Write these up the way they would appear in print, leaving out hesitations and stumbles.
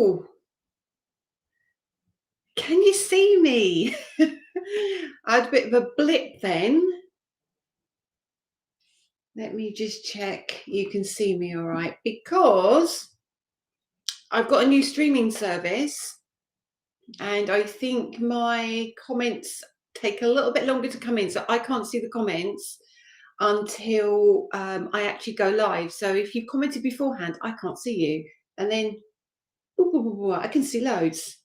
Oh, can you see me? I had a bit of a blip then. Let me just check you can see me all right, because I've got a new streaming service and I think my comments take a little bit longer to come in. So I can't see the comments until I actually go live. So if you commented beforehand, I can't see you. And then I can see loads.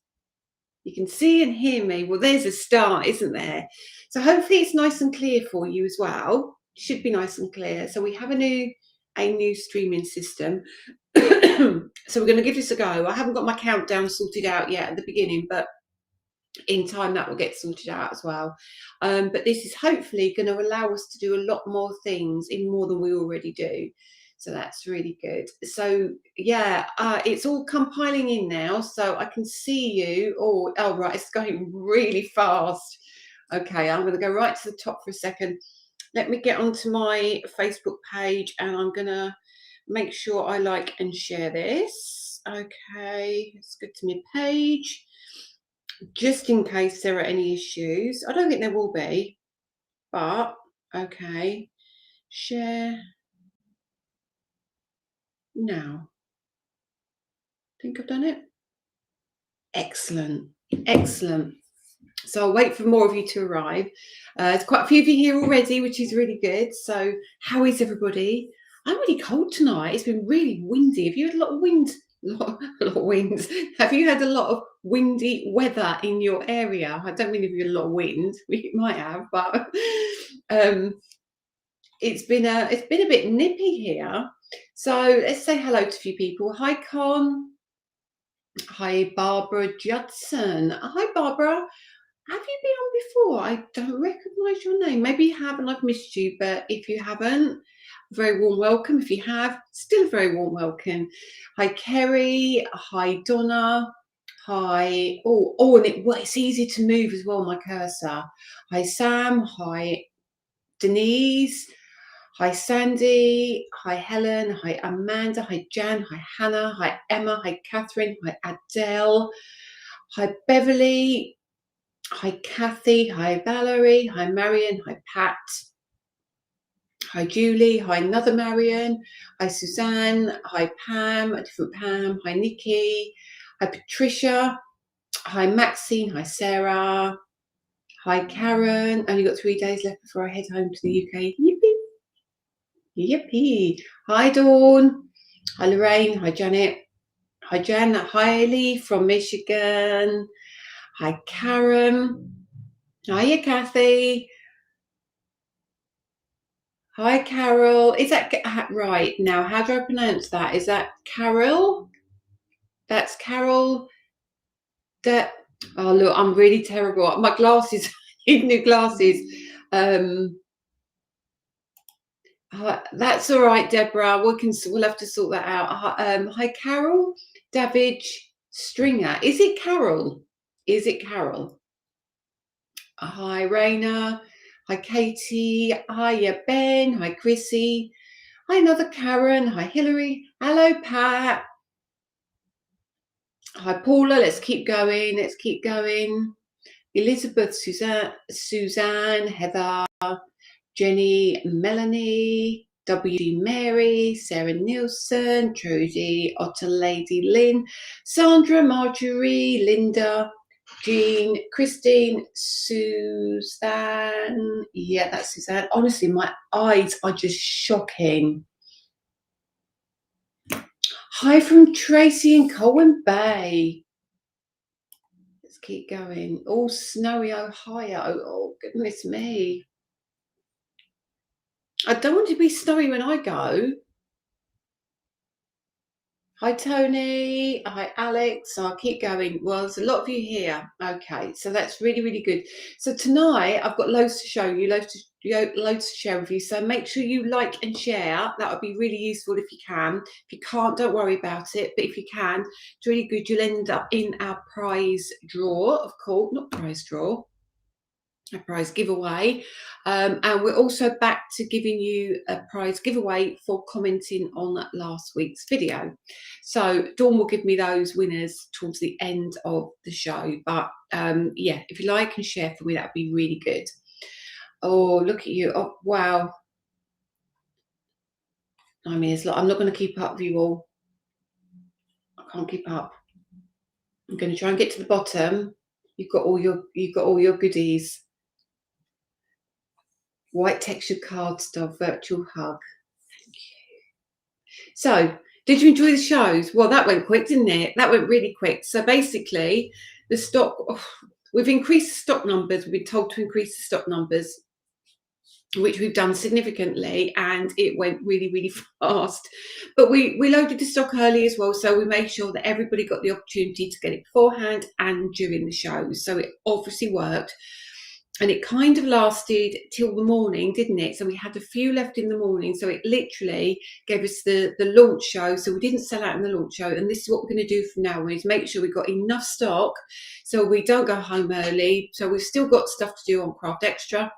You can see and hear me. Well, there's a start, isn't there? So hopefully it's nice and clear for you as well. Should be nice and clear. So we have a new streaming system. So we're going to give this a go. I haven't got my countdown sorted out yet at the beginning, but in time that will get sorted out as well. But this is hopefully going to allow us to do a lot more things in more than we already do. So that's really good. So yeah, it's all compiling in now, so I can see you. Oh right, it's going really fast. Okay, I'm going to go right to the top for a second. Let me get onto my Facebook page and I'm going to make sure I like and share this. Okay, let's go to my page, just in case there are any issues. I don't think there will be, but okay. Share now. Think I've done it. Excellent. So I'll wait for more of you to arrive. There's quite a few of you here already, which is really good. So how is everybody? I'm really cold tonight. It's been really windy. Have you had a lot of wind? A lot of winds. Have you had a lot of windy weather in your area? I don't mean if you had a lot of wind. We might have, but it's been a bit nippy here. So let's say hello to a few people. Hi, Con. Hi, Barbara Judson. Hi, Barbara. Have you been on before? I don't recognise your name. Maybe you have and I've missed you, but if you haven't, very warm welcome. If you have, still a very warm welcome. Hi, Kerry. Hi, Donna. Hi. And it's easy to move as well, my cursor. Hi, Sam. Hi, Denise. Hi, Sandy. Hi, Helen. Hi, Amanda. Hi, Jan. Hi, Hannah. Hi, Emma. Hi, Catherine. Hi, Adele. Hi, Beverly. Hi, Kathy. Hi, Valerie. Hi, Marion. Hi, Pat. Hi, Julie. Hi, another Marion. Hi, Suzanne. Hi, Pam. A different Pam. Hi, Nikki. Hi, Patricia. Hi, Maxine. Hi, Sarah. Hi, Karen. Only got 3 days left before I head home to the UK. Yippee. Yippee. Hi, Dawn. Hi, Lorraine. Hi, Janet. Hi, Jan. Hi, Lee from Michigan. Hi, Karen. Hiya, Kathy. Hi, Carol. Is that right? Now, how do I pronounce that? Is that Carol? That's Carol. Oh, look, I'm really terrible. My glasses, need new glasses. That's all right, Deborah. We'll have to sort that out. Hi, Carol. Davidge Stringer. Is it Carol? Is it Carol? Hi, Raina. Hi, Katie. Hi, Ben. Hi, Chrissy. Hi, another Karen. Hi, Hillary. Hello, Pat. Hi, Paula. Let's keep going. Elizabeth, Suzanne, Heather, Jenny, Melanie, W. Mary, Sarah Nielsen, Trudy, Otter Lady Lynn, Sandra, Marjorie, Linda, Jean, Christine, Suzanne. Yeah, that's Suzanne. Honestly, my eyes are just shocking. Hi from Tracy in Colwyn Bay. Let's keep going. All snowy Ohio. Oh, goodness me. I don't want to be snowy when I go. Hi, Tony. Hi, Alex. I'll keep going. Well, there's a lot of you here. Okay, so that's really, really good. So tonight I've got loads to show you, loads to share with you. So make sure you like and share. That would be really useful if you can. If you can't, don't worry about it. But if you can, it's really good. You'll end up in our prize draw, of course. Not prize draw. a prize giveaway, and we're also back to giving you a prize giveaway for commenting on last week's video. So Dawn will give me those winners towards the end of the show, but yeah, if you like and share for me, that'd be really good. Oh, look at you. Oh, wow. I mean, it's like, I'm not going to keep up with you all. I can't keep up. I'm going to try and get to the bottom. You've got all your goodies. White textured cardstock virtual hug. Thank you. So, did you enjoy the shows? Well, that went quick, didn't it? That went really quick. So basically, the stock, we've increased the stock numbers. We've been told to increase the stock numbers, which we've done significantly, and it went really, really fast. But we loaded the stock early as well, so we made sure that everybody got the opportunity to get it beforehand and during the show. So it obviously worked. And it kind of lasted till the morning, didn't it? So we had a few left in the morning. So it literally gave us the launch show. So we didn't sell out in the launch show. And this is what we're going to do from now on, is make sure we've got enough stock so we don't go home early. So we've still got stuff to do on Craft Extra.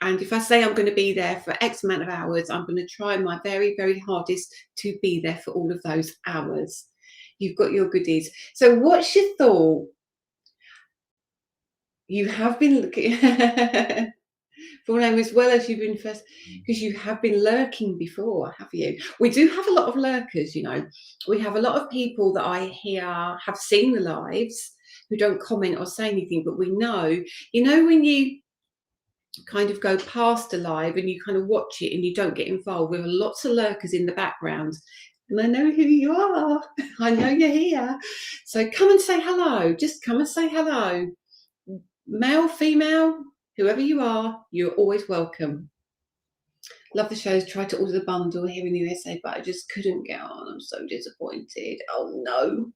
And if I say I'm going to be there for X amount of hours, I'm going to try my very, very hardest to be there for all of those hours. You've got your goodies. So what's your thought? You have been looking full name as well as you've been first, because you have been lurking before, have you? We do have a lot of lurkers, you know. We have a lot of people that I hear have seen the lives who don't comment or say anything, but we know, you know, when you kind of go past a live and you kind of watch it and you don't get involved, with lots of lurkers in the background. And I know who you are. I know you're here. So come and say hello. Just come and say hello. Male, female, whoever you are, you're always welcome. Love the shows. Tried to order the bundle here in the USA, but I just couldn't get on. I'm so disappointed. Oh no.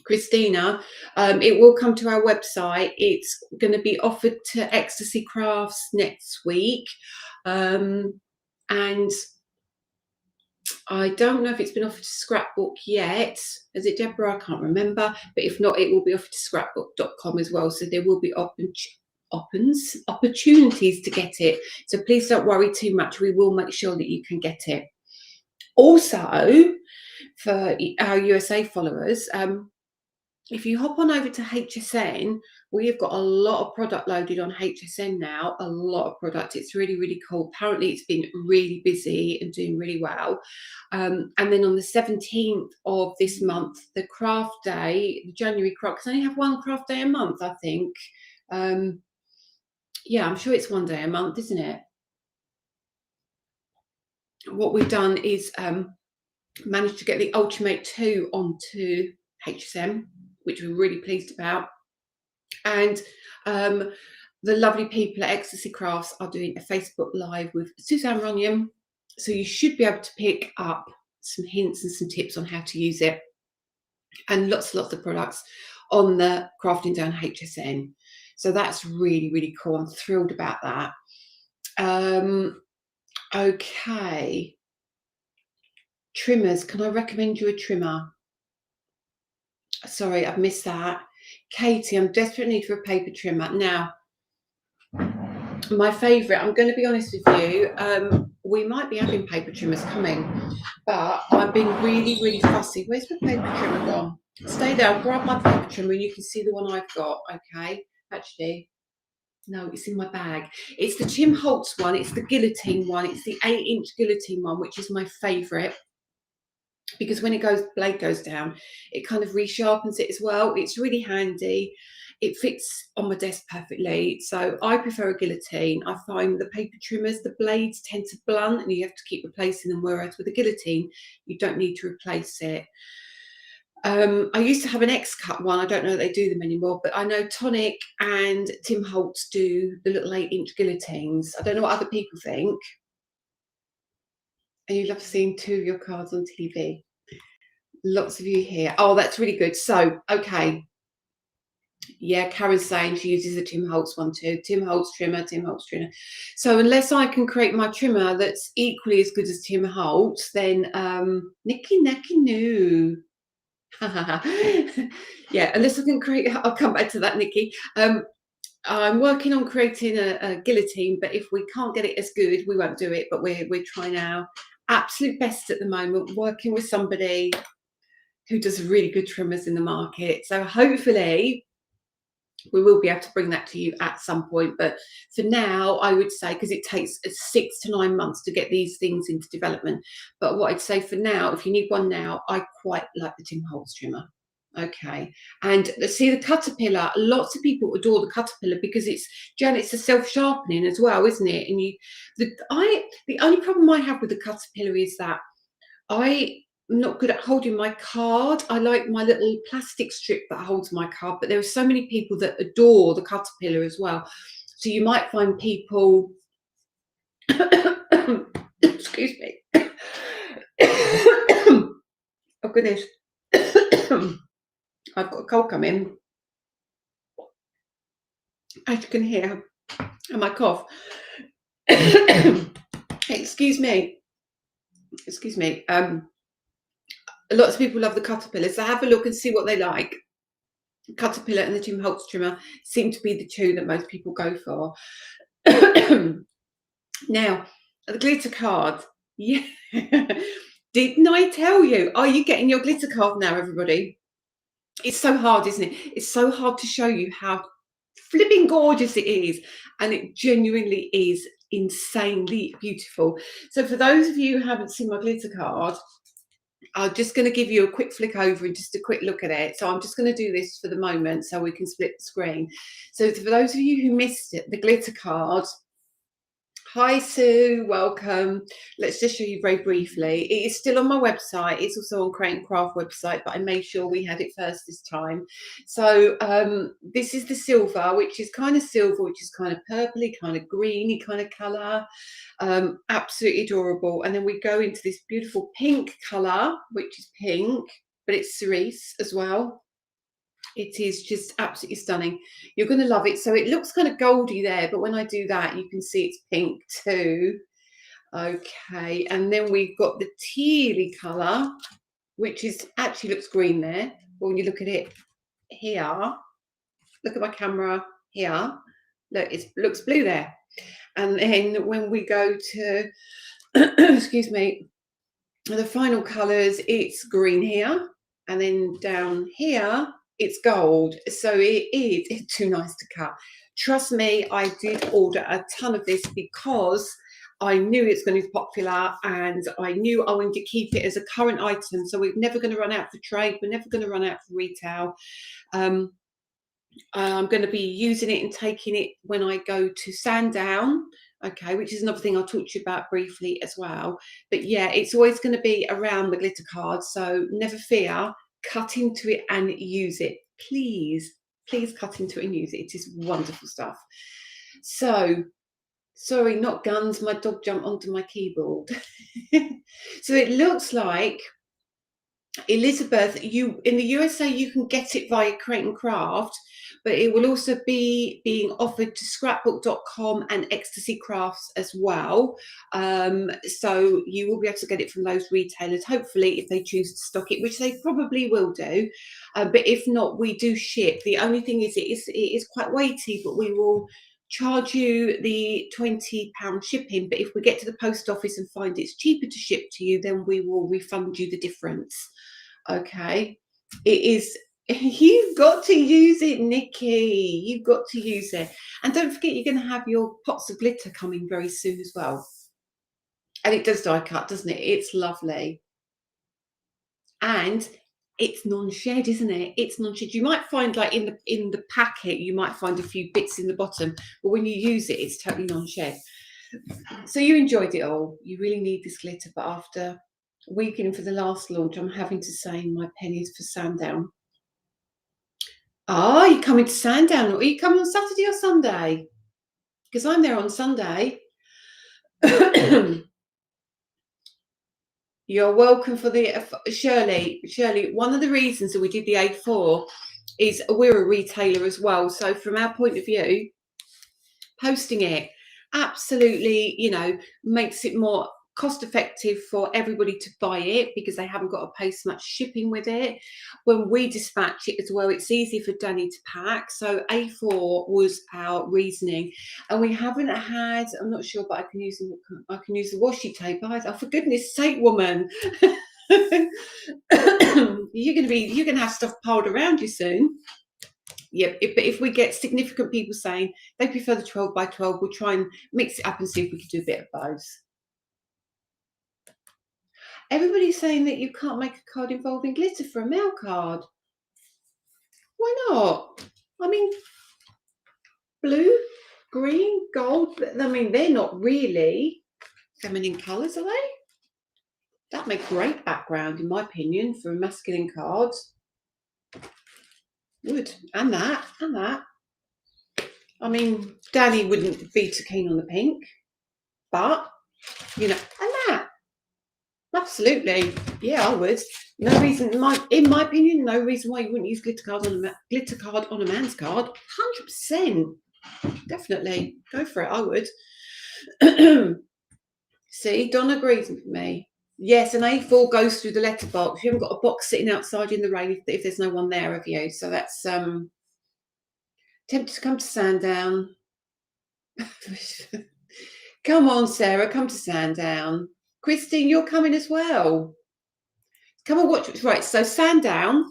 Christina, it will come to our website. It's going to be offered to Ecstasy Crafts next week. And I don't know if it's been offered to Scrapbook yet. Is it, Deborah? I can't remember. But if not, it will be offered to scrapbook.com as well. So there will be opportunities to get it. So please don't worry too much. We will make sure that you can get it. Also, for our USA followers, if you hop on over to HSN, we have got a lot of product loaded on HSN now, a lot of product. It's really, really cool. Apparently it's been really busy and doing really well. And then on the 17th of this month, the craft day, the January craft, because I only have one craft day a month, I think. Yeah, I'm sure it's one day a month, isn't it? What we've done is managed to get the Ultimate 2 onto HSN, which we're really pleased about. And the lovely people at Ecstasy Crafts are doing a Facebook Live with Suzanne Runyon. So you should be able to pick up some hints and some tips on how to use it. And lots and lots of products on the Crafting Down HSN. So that's really, really cool. I'm thrilled about that. Okay. Trimmers. Can I recommend you a trimmer? Sorry, I've missed that. Katie, I'm desperate need for a paper trimmer. Now, my favourite, I'm going to be honest with you, we might be having paper trimmers coming, but I've been really, really fussy. Where's my paper trimmer gone? Stay there, I'll grab my paper trimmer and you can see the one I've got, okay? Actually, no, it's in my bag. It's the Tim Holtz one, it's the guillotine one, it's the 8-inch guillotine one, which is my favourite. Because when blade goes down, it kind of resharpens it as well. It's really handy. It fits on my desk perfectly. So I prefer a guillotine. I find the paper trimmers, the blades tend to blunt and you have to keep replacing them. Whereas with a guillotine, you don't need to replace it. I used to have an X-cut one. I don't know if they do them anymore, but I know Tonic and Tim Holtz do the little 8-inch guillotines. I don't know what other people think. And you love seeing 2 of your cards on TV. Lots of you here. Oh, that's really good. So, okay. Yeah, Karen's saying she uses a Tim Holtz one too. Tim Holtz trimmer, Tim Holtz trimmer. So unless I can create my trimmer that's equally as good as Tim Holtz, then Nicky Nacky no. Yeah, unless I can create, I'll come back to that, Nikki. I'm working on creating a guillotine, but if we can't get it as good, we won't do it. But we're trying our absolute best at the moment, working with somebody who does really good trimmers in the market. So hopefully we will be able to bring that to you at some point. But for now, I would say, because it takes 6 to 9 months to get these things into development. But what I'd say for now, if you need one now, I quite like the Tim Holtz trimmer. Okay, and see the Caterpillar. Lots of people adore the Caterpillar because it's a self-sharpening as well, isn't it? And the only problem I have with the Caterpillar is that I'm not good at holding my card. I like my little plastic strip that holds my card, but there are so many people that adore the Caterpillar as well. So you might find people, excuse me. Oh goodness. I've got a cold coming, as you can hear, and my cough. Excuse me. Lots of people love the Caterpillar, so have a look and see what they like. Caterpillar and the Tim Holtz trimmer seem to be the two that most people go for. Now, the glitter card. Yeah. Didn't I tell you? Are you getting your glitter card now, everybody? It's so hard, isn't it? It's so hard to show you how flipping gorgeous it is, and it genuinely is insanely beautiful. So for those of you who haven't seen my glitter card, I'm just going to give you a quick flick over and just a quick look at it. So I'm just going to do this for the moment so we can split the screen. So for those of you who missed it, the glitter card. Hi Sue, welcome. Let's just show you very briefly. It is still on my website. It's also on Create and Craft website, but I made sure we had it first this time. So this is the silver, which is kind of silver, which is kind of purpley, kind of greeny kind of colour. Absolutely adorable. And then we go into this beautiful pink colour, which is pink, but it's cerise as well. It is just absolutely stunning. You're going to love it. So it looks kind of goldy there, but when I do that, you can see it's pink too. Okay, and then we've got the tealy colour, which is actually looks green there. But when you look at it here, look at my camera here. Look, it looks blue there. And then when we go to, excuse me, the final colours, it's green here, and then down here it's gold. So it's too nice to cut. Trust me, I did order a ton of this because I knew it's going to be popular, and I knew I wanted to keep it as a current item. So we're never going to run out for trade. We're never going to run out for retail. I'm going to be using it and taking it when I go to Sandown. Okay, which is another thing I'll talk to you about briefly as well. But yeah, it's always going to be around the glitter card. So never fear, cut into it and use it. Please cut into it and use it. It is wonderful stuff. So, sorry, not guns. My dog jumped onto my keyboard. So it looks like, Elizabeth, you in the USA, you can get it via Create and Craft, but it will also be being offered to scrapbook.com and Ecstasy Crafts as well. So you will be able to get it from those retailers, hopefully, if they choose to stock it, which they probably will do. But if not, we do ship. The only thing is, it is quite weighty, but we will charge you the £20 shipping. But if we get to the post office and find it's cheaper to ship to you, then we will refund you the difference. Okay, it is. You've got to use it, Nikki. You've got to use it. And don't forget, you're going to have your pots of glitter coming very soon as well. And it does die cut, doesn't it? It's lovely. And it's non-shed, isn't it? It's non-shed. You might find, like, in the packet, you might find a few bits in the bottom, but when you use it, it's totally non-shed. So you enjoyed it all. You really need this glitter, but after weekend for the last launch, I'm having to say my pennies for Sandown. Oh, you're coming to Sandown. Are you coming on Saturday or Sunday? Because I'm there on Sunday. You're welcome for the Shirley. One of the reasons that we did the A4 is we're a retailer as well. So from our point of view, posting it absolutely, makes it more cost effective for everybody to buy it because they haven't got to pay so much shipping with it. When we dispatch it as well, it's easy for Danny to pack. So A4 was our reasoning, and we haven't had, I'm not sure, but I can use the washi tape either. Oh, for goodness sake, woman. you're gonna have stuff piled around you soon. Yeah, but if we get significant people saying they prefer the 12 by 12, we'll try and mix it up and see if we can do a bit of both. Everybody's saying that you can't make a card involving glitter for a mail card. Why not? I mean, blue, green, gold, I mean, they're not really feminine colours, are they? That make great background, in my opinion, for a masculine card. Would. And that. I mean, Danny wouldn't be too keen on the pink, but, you know, and that. Absolutely. Yeah, I would. No reason, in my opinion, no reason why you wouldn't use glitter card on a man's card. 100%. Definitely. Go for it. I would. See, Don agrees with me. Yes, an A4 goes through the letterbox. You haven't got a box sitting outside in the rain if there's no one there, have you? So that's tempted to come to Sandown. Come on, Sarah, come to Sandown. Christine, you're coming as well. Come and watch. Right, so Sandown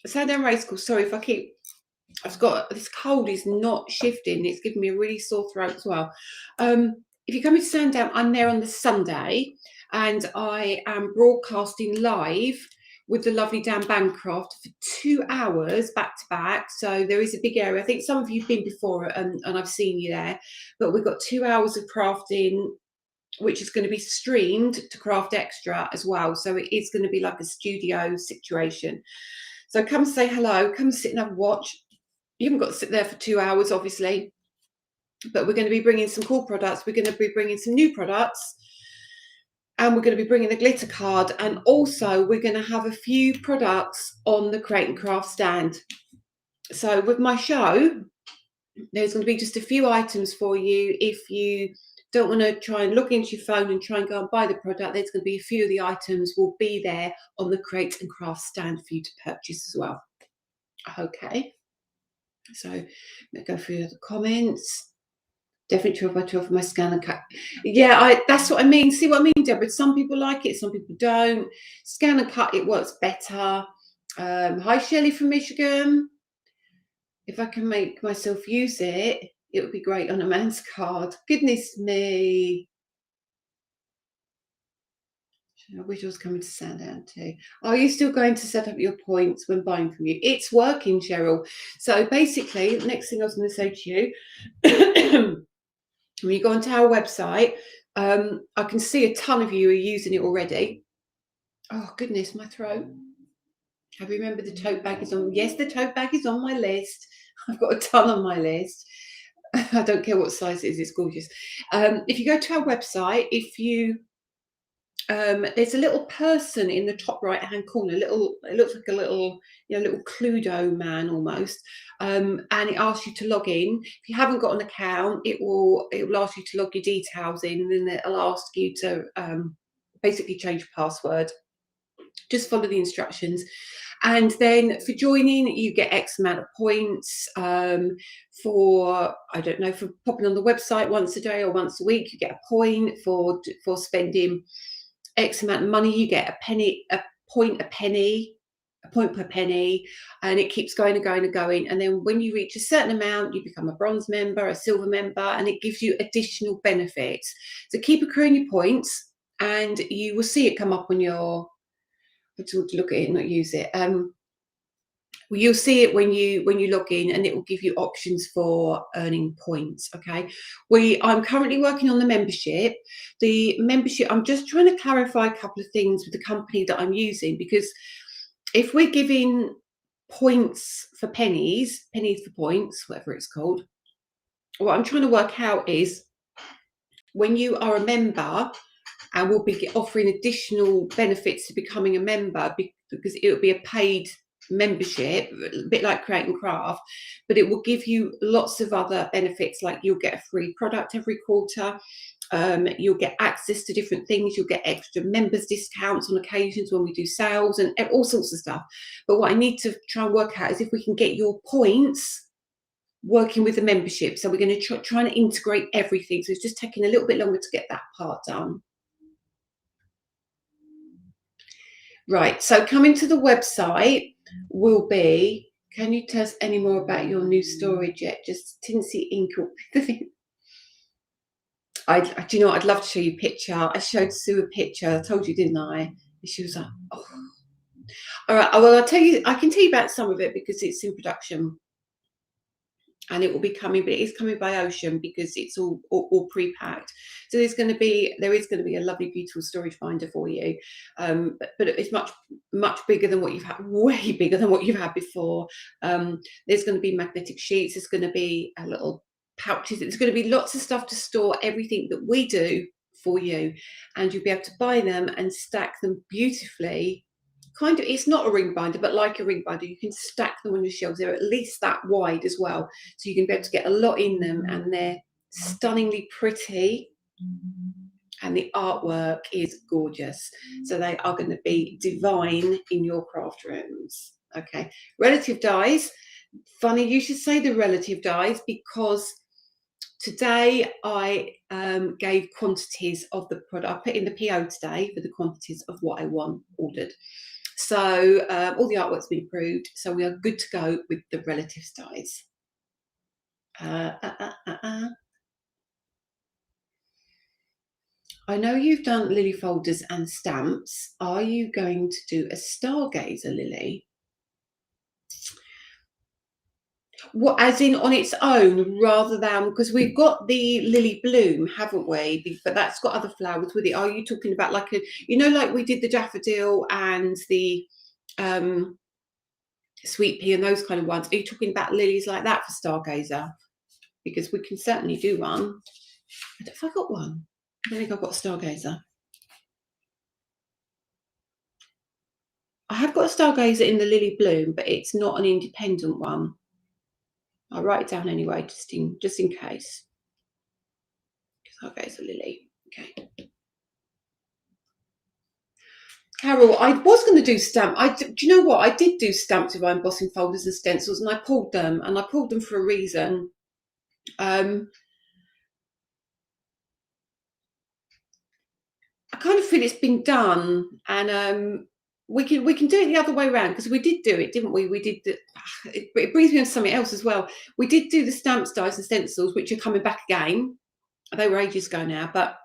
Racecourse. Sorry if I've got this cold is not shifting. It's giving me a really sore throat as well. If you come to Sandown, I'm there on the Sunday, and I am broadcasting live with the lovely Dan Bancroft for 2 hours back to back. So there is a big area. I think some of you've been before, and I've seen you there. But we've got 2 hours of crafting, which is going to be streamed to Craft Extra as well. So it is going to be like a studio situation. So come say hello, come sit and have a watch. You haven't got to sit there for 2 hours, obviously, but we're going to be bringing some cool products. We're going to be bringing some new products, and we're going to be bringing the glitter card. And also we're going to have a few products on the Create and Craft stand. So with my show, there's going to be just a few items for you. If you don't want to try and log into your phone and try and go and buy the product, there's going to be a few of the items will be there on the Create and Craft stand for you to purchase as well. Okay, so let's go through the comments. Definitely 12 by 12 for my scan and cut. Yeah, that's what I mean. See what I mean, Deborah? Some people like it, some people don't. Scan and cut, it works better. Hi, Shelley from Michigan. If I can make myself use it, it would be great on a man's card. Goodness me. I wish I was coming to Sandown too. Are you still going to set up your points when buying from you? It's working, Cheryl. So basically, the next thing I was going to say to you, when you go onto our website, I can see a ton of you are using it already. Oh, goodness, my throat. Have you remembered the tote bag is on? Yes, the tote bag is on my list. I've got a ton on my list. I don't care what size it is, it's gorgeous. If you go to our website, there's a little person in the top right hand corner, it looks like a little Cluedo man almost, and it asks you to log in. If you haven't got an account, it will ask you to log your details in, and then it'll ask you to basically change your password. Just follow the instructions, and then for joining you get X amount of points. For popping on the website once a day or once a week, you get a point. For spending X amount of money, you get a point per penny, and it keeps going and going and going. And then when you reach a certain amount, you become a bronze member, a silver member, and it gives you additional benefits. So keep accruing your points, and you will see it come up on your. To look at it, not use it. Well, you'll see it when you log in, and it will give you options for earning points. Okay, I'm currently working on the membership. I'm just trying to clarify a couple of things with the company that I'm using, because if we're giving points for pennies for points, whatever it's called, what I'm trying to work out is when you are a member, and we'll be offering additional benefits to becoming a member, because it will be a paid membership, a bit like Create and Craft, but it will give you lots of other benefits, like you'll get a free product every quarter. You'll get access to different things. You'll get extra members discounts on occasions when we do sales and all sorts of stuff. But what I need to try and work out is if we can get your points working with the membership. So we're going to try and integrate everything. So it's just taking a little bit longer to get that part done. Right, so coming to the website will be, can you tell us any more about your new storage yet? Just tinsy ink. Do you know what? I'd love to show you a picture. I showed Sue a picture. I told you, didn't I? And she was like, oh. All right, well, I can tell you about some of it because it's in production. And it will be coming, but it is coming by ocean because it's all pre-packed. So there is going to be a lovely, beautiful storage finder for you, but it's much bigger than what you've had, way bigger than what you've had before. There's going to be magnetic sheets. There's going to be a little pouches. There's going to be lots of stuff to store everything that we do for you, and you'll be able to buy them and stack them beautifully. Kind of, it's not a ring binder, but like a ring binder, you can stack them on your shelves. They're at least that wide as well, so you can be able to get a lot in them, and they're stunningly pretty, and the artwork is gorgeous. So they are going to be divine in your craft rooms. Okay, relative dies. Funny you should say the relative dies, because today I gave quantities of the product. I put in the PO today for the quantities of what I want ordered. So all the artwork's been approved, so we are good to go with the relative dies. I know you've done Lily folders and stamps. Are you going to do a stargazer, Lily? What, as in on its own, rather than, because we've got the lily bloom, haven't we? But that's got other flowers with it. Are you talking about like a, like we did the daffodil and the sweet pea and those kind of ones? Are you talking about lilies like that for stargazer? Because we can certainly do one. I don't know if I got one. I don't think I've got a stargazer. I have got a stargazer in the lily bloom, but it's not an independent one. I'll write it down anyway, just in case. Stargazer lily. Okay. Carol, I was going to do stamp. Do you know what? I did do stamps with my embossing folders and stencils, and I pulled them, for a reason. I kind of feel it's been done, and we can do it the other way around, because we did do it, didn't we? We did it brings me on to something else as well. We did do the stamps, dies, and stencils, which are coming back again. They were ages ago now, but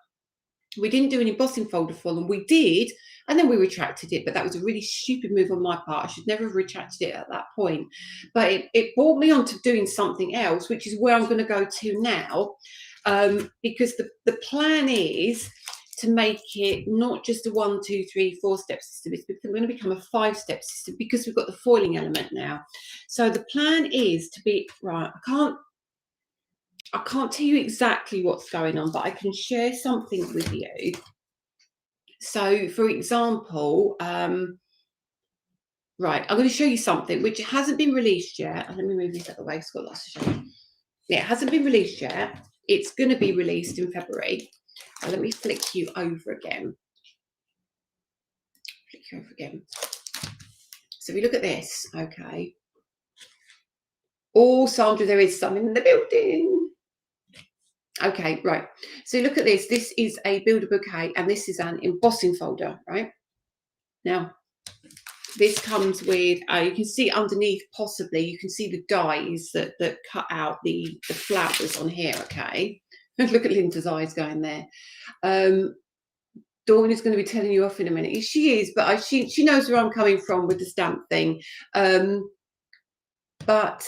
we didn't do an embossing folder for them. We did, and then we retracted it, but that was a really stupid move on my part. I should never have retracted it at that point. But it brought me on to doing something else, which is where I'm going to go to now, because the plan is to make it not just a 1, 2, 3, 4 step system. It's going to become a 5-step system, because we've got the foiling element now. So the plan is to be, right, I can't tell you exactly what's going on, but I can share something with you. So, for example, right, I'm going to show you something which hasn't been released yet. Let me move this out of the way, it's got lots to show you. Yeah, it hasn't been released yet. It's going to be released in February. Let me flick you over again. So if you look at this, okay. Oh, Sandra, there is some in the building. Okay, right. So look at this. This is a builder bouquet, and this is an embossing folder, right? Now, this comes with, you can see underneath, possibly, you can see the dies that cut out the flowers on here, okay? Look at Linda's eyes going there. Dawn is going to be telling you off in a minute. She is, but she knows where I'm coming from with the stamp thing. But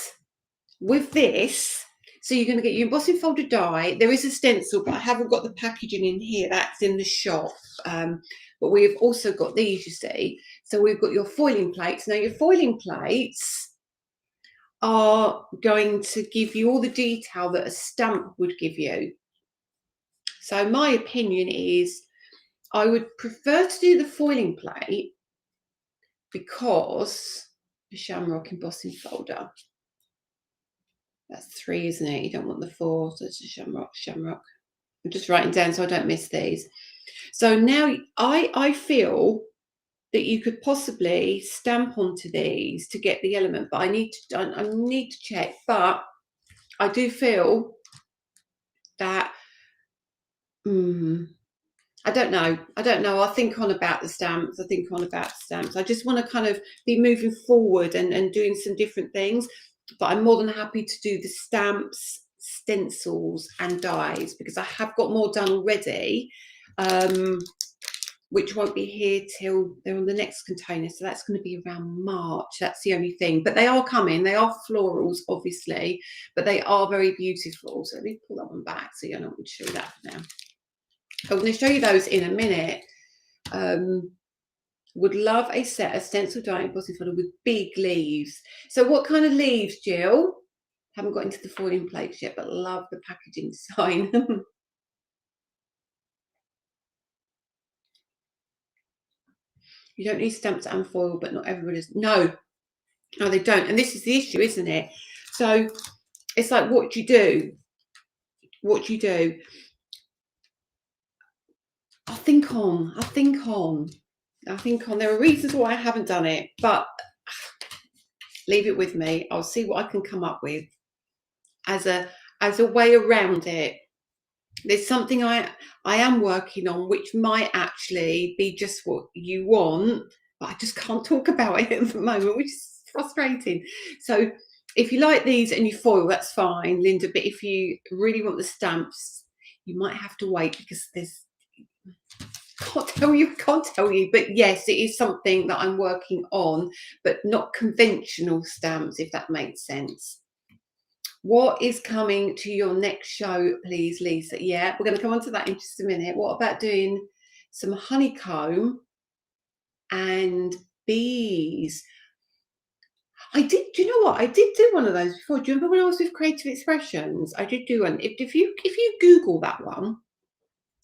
with this, so you're going to get your embossing folder die. There is a stencil, but I haven't got the packaging in here. That's in the shop. But we've also got these, you see. So we've got your foiling plates. Now, your foiling plates are going to give you all the detail that a stamp would give you. So my opinion is I would prefer to do the foiling plate, because the shamrock embossing folder, that's 3, isn't it? You don't want the 4, so it's a shamrock. I'm just writing down so I don't miss these. So now I feel that you could possibly stamp onto these to get the element, but I need to check. But I do feel that I don't know. I'll think on about the stamps. I just want to kind of be moving forward and doing some different things. But I'm more than happy to do the stamps, stencils, and dies because I have got more done already, which won't be here till they're on the next container. So that's going to be around March. That's the only thing. But they are coming. They are florals, obviously, but they are very beautiful. So let me pull that one back so you know what to show you that now. I'm going to show you those in a minute. Would love a set of stencil die embossing folder with big leaves. So what kind of leaves, Jill? Haven't got into the foiling plates yet, but love the packaging design. You don't need stamps and foil, but not everybody does. No, they don't. And this is the issue, isn't it? So it's like, what do you do? I think on. There are reasons why I haven't done it, but leave it with me. I'll see what I can come up with as a way around it. There's something I am working on, which might actually be just what you want, but I just can't talk about it at the moment, which is frustrating. So if you like these and you foil, that's fine, Linda. But if you really want the stamps, you might have to wait because there's can't tell you. But yes, it is something that I'm working on, but not conventional stamps, if that makes sense. What is coming to your next show, please, Lisa? Yeah, we're going to come on to that in just a minute. What about doing some honeycomb and bees? I did. Do you know what? I did do one of those before. Do you remember when I was with Creative Expressions? I did do one. If you Google that one,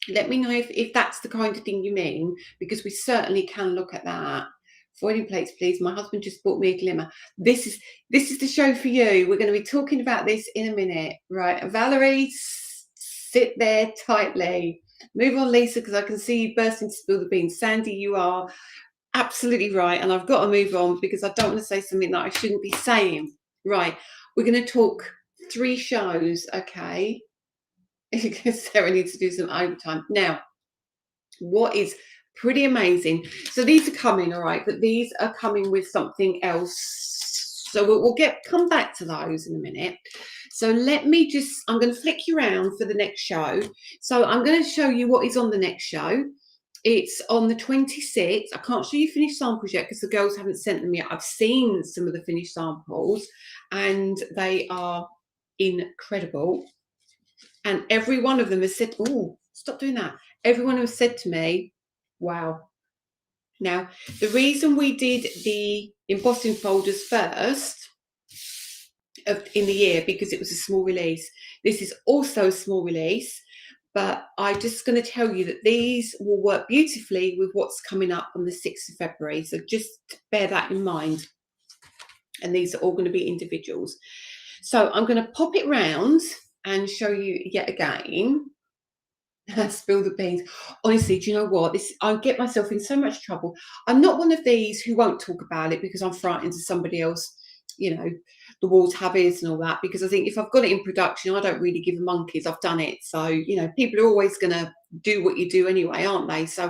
let me know if that's the kind of thing you mean, because we certainly can look at that. Foiling plates, please. My husband just bought me a glimmer. This is the show for you. We're going to be talking about this in a minute. Right, Valerie, sit there tightly. Move on, Lisa, because I can see you bursting to spill the beans. Sandy, you are absolutely right. And I've got to move on because I don't want to say something that I shouldn't be saying. Right, we're going to talk 3 shows, okay? Because Sarah needs to do some overtime. Now, what is pretty amazing, so these are coming, all right, but these are coming with something else. So we'll come back to those in a minute. So let me just, I'm going to flick you around for the next show. So I'm going to show you what is on the next show. It's on the 26th. I can't show you finished samples yet because the girls haven't sent them yet. I've seen some of the finished samples and they are incredible. And every one of them has said, oh, stop doing that. Everyone has said to me, wow. Now, the reason we did the embossing folders first in the year, because it was a small release. This is also a small release, but I'm just going to tell you that these will work beautifully with what's coming up on the 6th of February. So just bear that in mind. And these are all going to be individuals. So I'm going to pop it round and show you yet again. Spill the beans. Honestly, do you know what? I get myself in so much trouble. I'm not one of these who won't talk about it because I'm frightened of somebody else, you know, the walls have ears and all that, because I think if I've got it in production, I don't really give a monkeys. I've done it. So, you know, people are always going to do what you do anyway, aren't they? So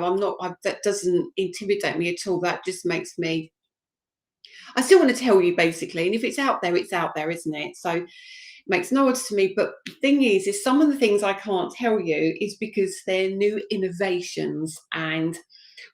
that doesn't intimidate me at all. That just makes me, I still want to tell you basically. And if it's out there, isn't it? So makes no odds to me. But the thing is some of the things I can't tell you is because they're new innovations, and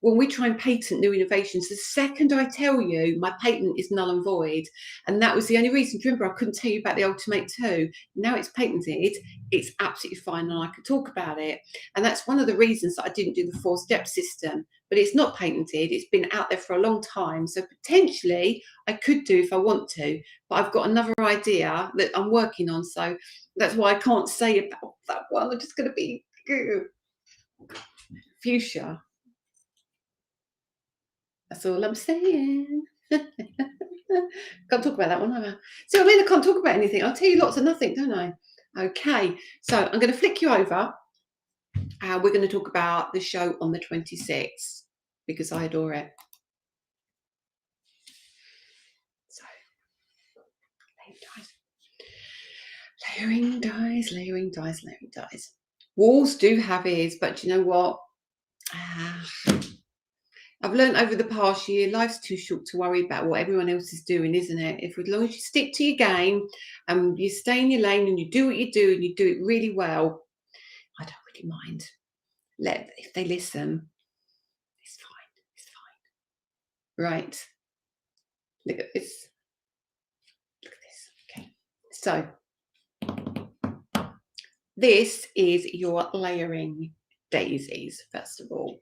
when we try and patent new innovations, the second I tell you, my patent is null and void. And that was the only reason. Do you remember I couldn't tell you about the Ultimate 2? Now it's patented, it's absolutely fine and I could talk about it. And that's one of the reasons that I didn't do the 4-step system. But it's not patented, it's been out there for a long time. So potentially I could do if I want to, but I've got another idea that I'm working on. So that's why I can't say about that one. I'm just going to be fuchsia. That's all I'm saying. Can't talk about that one, have I? So I mean, I can't talk about anything. I'll tell you lots of nothing, don't I? Okay, so I'm going to flick you over We're going to talk about the show on the 26th because I adore it. So, layering dies, layering dies, layering dies. Walls do have ears, but you know what? I've learned over the past year, life's too short to worry about what everyone else is doing, isn't it? If as long as you stick to your game and you stay in your lane and you do what you do and you do it really well, I don't really mind. If they listen, it's fine. It's fine. Right. Look at this. Look at this. Okay. So this is your layering daisies, first of all.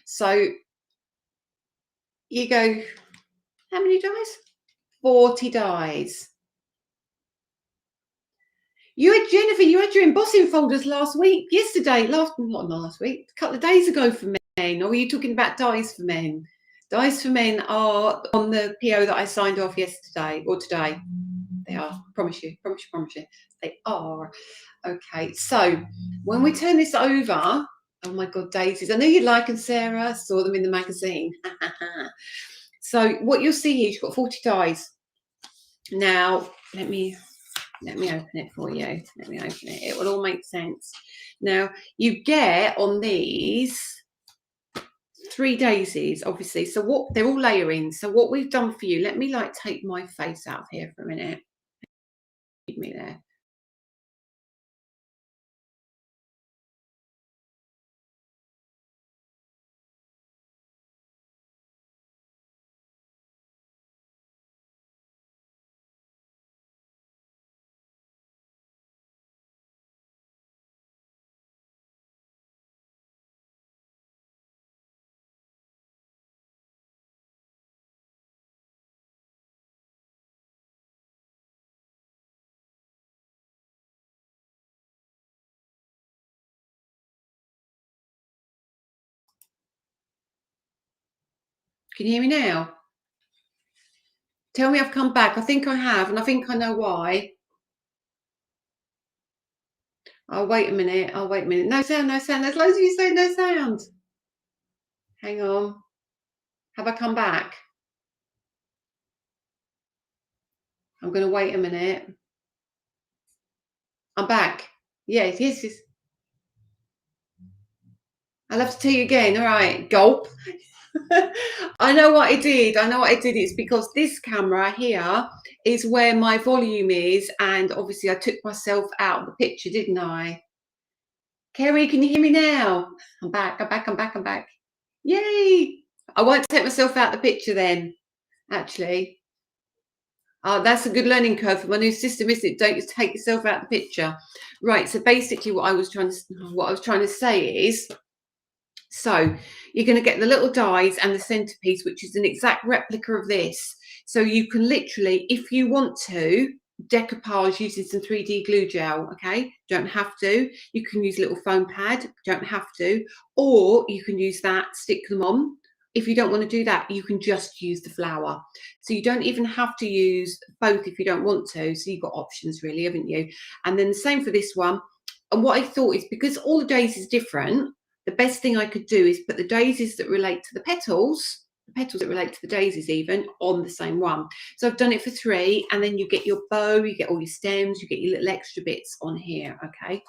So you go, how many dies? 40 dies. You had Jennifer, you had your embossing folders not last week, a couple of days ago for men. Or were you talking about dies for men? Dies for men are on the PO that I signed off yesterday or today. They are, promise you. They are. Okay, so when we turn this over, oh my God, daisies. I know you'd like them, Sarah. I saw them in the magazine. So what you'll see here, you've got 40 dies. Now, let me open it for you. Let me open it. It will all make sense. Now, you get on these 3 daisies, obviously. So what they're all layering. So what we've done for you, let me take my face out of here for a minute. Keep me there. Can you hear me now? Tell me I've come back. I think I have, and I think I know why. Oh, wait a minute. No sound. There's loads of you saying no sound. Hang on. Have I come back? I'm going to wait a minute. I'm back. Yes. I'll have to tell you again. All right. Gulp. I know what I did. It's because this camera here is where my volume is, and obviously I took myself out of the picture, didn't I? Kerry, can you hear me now? I'm back. Yay! I won't take myself out of the picture then, actually. Oh, that's a good learning curve for my new system, isn't it? Don't take yourself out of the picture. Right, so basically what I was trying to say is, so you're going to get the little dies and the centerpiece, which is an exact replica of this. So you can literally, if you want to, decoupage using some 3D glue gel, okay? Don't have to. You can use a little foam pad, don't have to. Or you can use that, stick them on. If you don't want to do that, you can just use the flower. So you don't even have to use both if you don't want to. So you've got options really, haven't you? And then the same for this one. And what I thought is, because all the days is different, the best thing I could do is put the daisies that relate to the petals that relate to the daisies even, on the same one. So I've done it for 3, and then you get your bow, you get all your stems, you get your little extra bits on here, okay?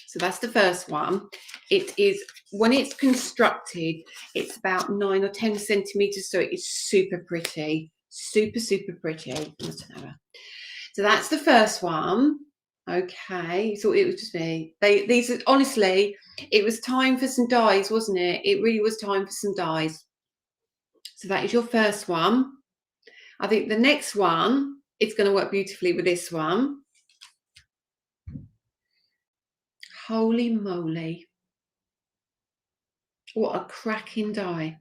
So that's the first one. It is, when it's constructed, it's about 9 or 10 centimeters, so it is super pretty, super pretty. So that's the first one. Okay, so it was just me. These are, honestly, it was time for some dies, wasn't it? It really was time for some dies. So that is your first one. I think the next one, it's going to work beautifully with this one. Holy moly. What a cracking die.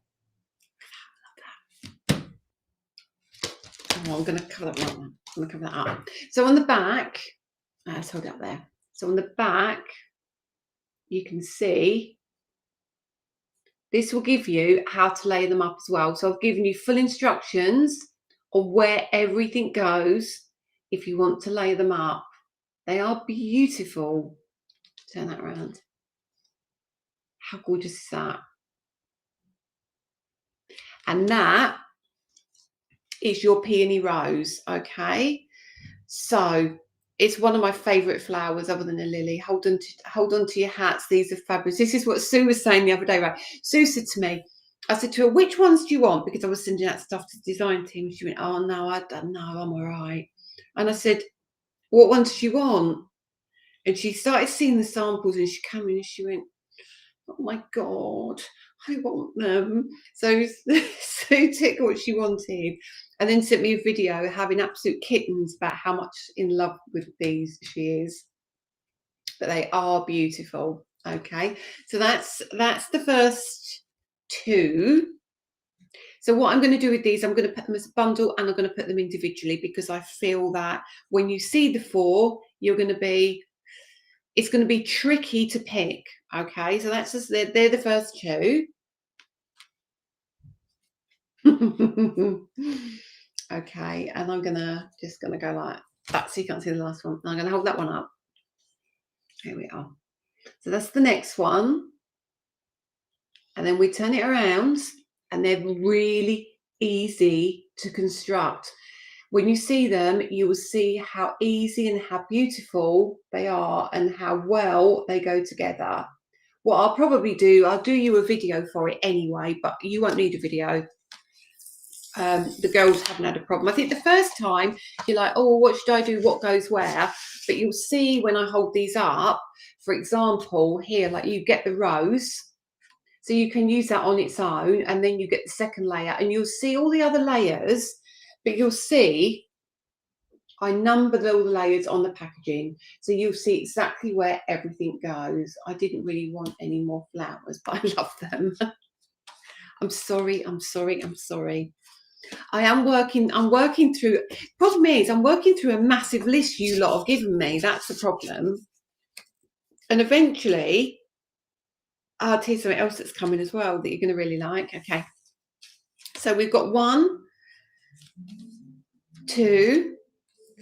I love that. Oh, I'm going to cover that one. I'm going to cover that up. So on the back, let's hold it up there. So on the back, you can see this will give you how to lay them up as well. So I've given you full instructions on where everything goes if you want to lay them up. They are beautiful. Turn that around. How gorgeous is that? And that is your peony rose, okay? So it's one of my favourite flowers other than a lily. Hold on to your hats. These are fabulous. This is what Sue was saying the other day, right? Sue said to me, I said to her, which ones do you want? Because I was sending out stuff to the design team. She went, oh, no, I don't know. I'm all right. And I said, what ones do you want? And she started seeing the samples and she came in and she went, oh my God, I want them. So Sue took what she wanted and then sent me a video having absolute kittens about how much in love with these she is. But they are beautiful. Okay, so that's the first two. So what I'm going to do with these, I'm going to put them as a bundle and I'm going to put them individually because I feel that when you see the four, you're going to be, it's going to be tricky to pick. Okay, so that's just, they're the first two. Okay, and I'm just gonna go like that so you can't see the last one. I'm gonna hold that one up. Here we are. So that's the next one. And then we turn it around and they're really easy to construct. When you see them, you will see how easy and how beautiful they are and how well they go together. What I'll probably do, I'll do you a video for it anyway, but you won't need a video. The girls haven't had a problem. I think the first time you're like, oh, what should I do? What goes where? But you'll see when I hold these up, for example, here, like you get the rose. So you can use that on its own and then you get the second layer and you'll see all the other layers, but you'll see I numbered all the layers on the packaging. So you'll see exactly where everything goes. I didn't really want any more flowers, but I love them. I'm sorry. I'm working through, problem is I'm working through a massive list you lot have given me. That's the problem. And eventually, I'll tell you something else that's coming as well that you're going to really like. Okay. So we've got 1, 2,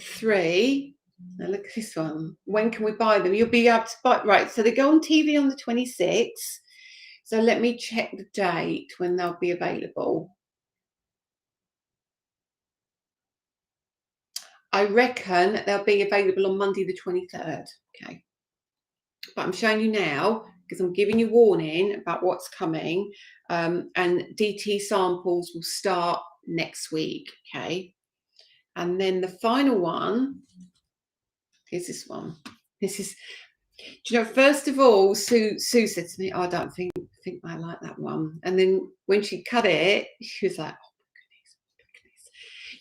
3. Now look at this one. When can we buy them? You'll be able to buy, right. So they go on TV on the 26th. So let me check the date when they'll be available. I reckon they'll be available on Monday the 23rd. Okay. But I'm showing you now because I'm giving you warning about what's coming. And DT samples will start next week. Okay. And then the final one is this one. This is, do you know, first of all, Sue said to me, oh, I don't think I like that one. And then when she cut it, she was like, oh my goodness.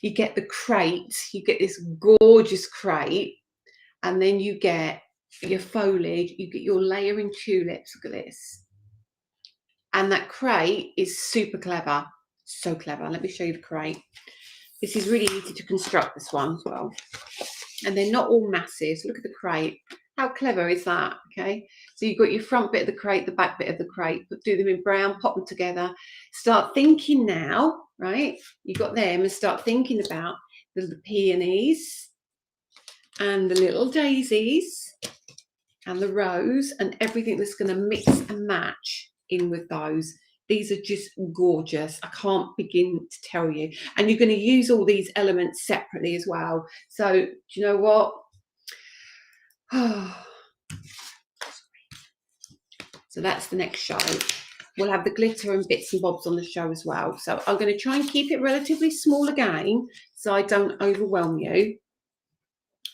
You get the crate, you get this gorgeous crate, and then you get your foliage, you get your layering tulips. Look at this. And that crate is super clever. So clever. Let me show you the crate. This is really easy to construct, this one as well. And they're not all massive. So look at the crate. How clever is that? Okay. So you've got your front bit of the crate, the back bit of the crate, but do them in brown, pop them together. Start thinking now, right? You've got them and start thinking about the peonies and the little daisies and the rose and everything that's going to mix and match in with those. These are just gorgeous. I can't begin to tell you. And you're going to use all these elements separately as well. So do you know what? So that's the next show. We'll have the glitter and bits and bobs on the show as well. So I'm going to try and keep it relatively small again so I don't overwhelm you.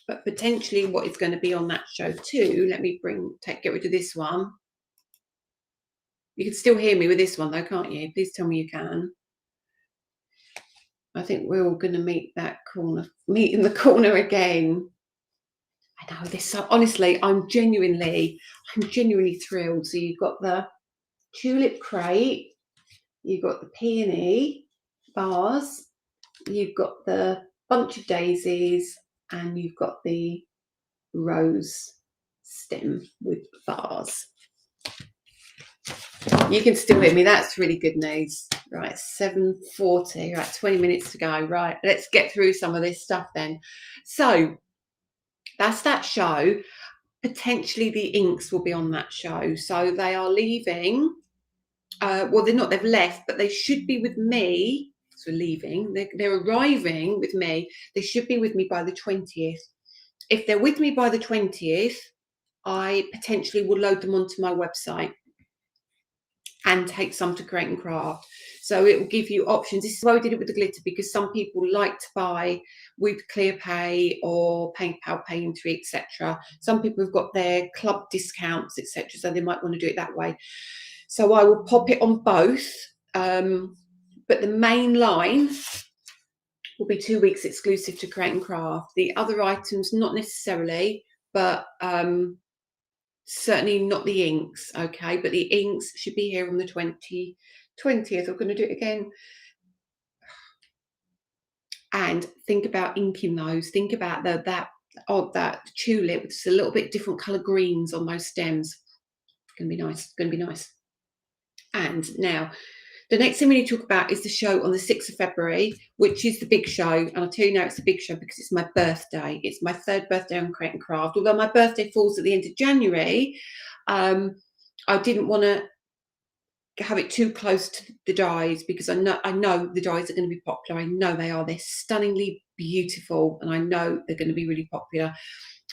But potentially what is going to be on that show too. Let me get rid of this one. You can still hear me with this one though, can't you? Please tell me you can. I think we're all going to meet in the corner again. I know this. Honestly, I'm genuinely thrilled. So you've got the tulip crate, you've got the peony vase, you've got the bunch of daisies, and you've got the rose stem with vase. You can still hear me. That's really good news. Right, 7:40. Right, 20 minutes to go. Right, let's get through some of this stuff then. So that's that show. potentially the inks will be on that show. So they are leaving. Well, they're not, they've left, but they should be with me. So leaving, they're arriving with me. They should be with me by the 20th. If they're with me by the 20th, I potentially will load them onto my website and take some to Create and Craft. So it will give you options. This is why we did it with the glitter, because some people like to buy with ClearPay or PayPal, Paymentry, etc. Some people have got their club discounts, etc. So they might want to do it that way. So I will pop it on both. But the main line will be 2 weeks exclusive to Create and Craft. The other items, not necessarily, but certainly not the inks, okay? But the inks should be here on the 20th. I'm going to do it again. And think about inking those. Think about that tulip with just a little bit different colour greens on those stems. It's going to be nice. It's going to be nice. And now, the next thing we need to talk about is the show on the 6th of February, which is the big show. And I'll tell you now, it's the big show because it's my birthday. It's my 3rd birthday on Create and Craft. Although my birthday falls at the end of January, I didn't want to have it too close to the dies because I know the dies are going to be popular. I know they are. They're stunningly beautiful, and I know they're going to be really popular.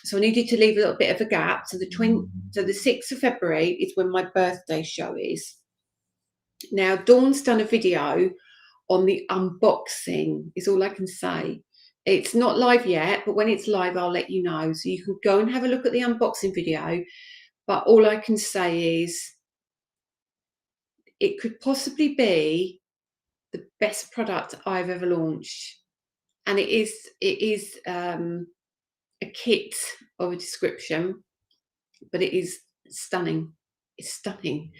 So I needed to leave a little bit of a gap. So the 6th of February is when my birthday show is. Now, Dawn's done a video on the unboxing, is all I can say. It's not live yet, but when it's live, I'll let you know. So you can go and have a look at the unboxing video. But all I can say is it could possibly be the best product I've ever launched. And it is a kit of a description, but it is stunning. It's stunning.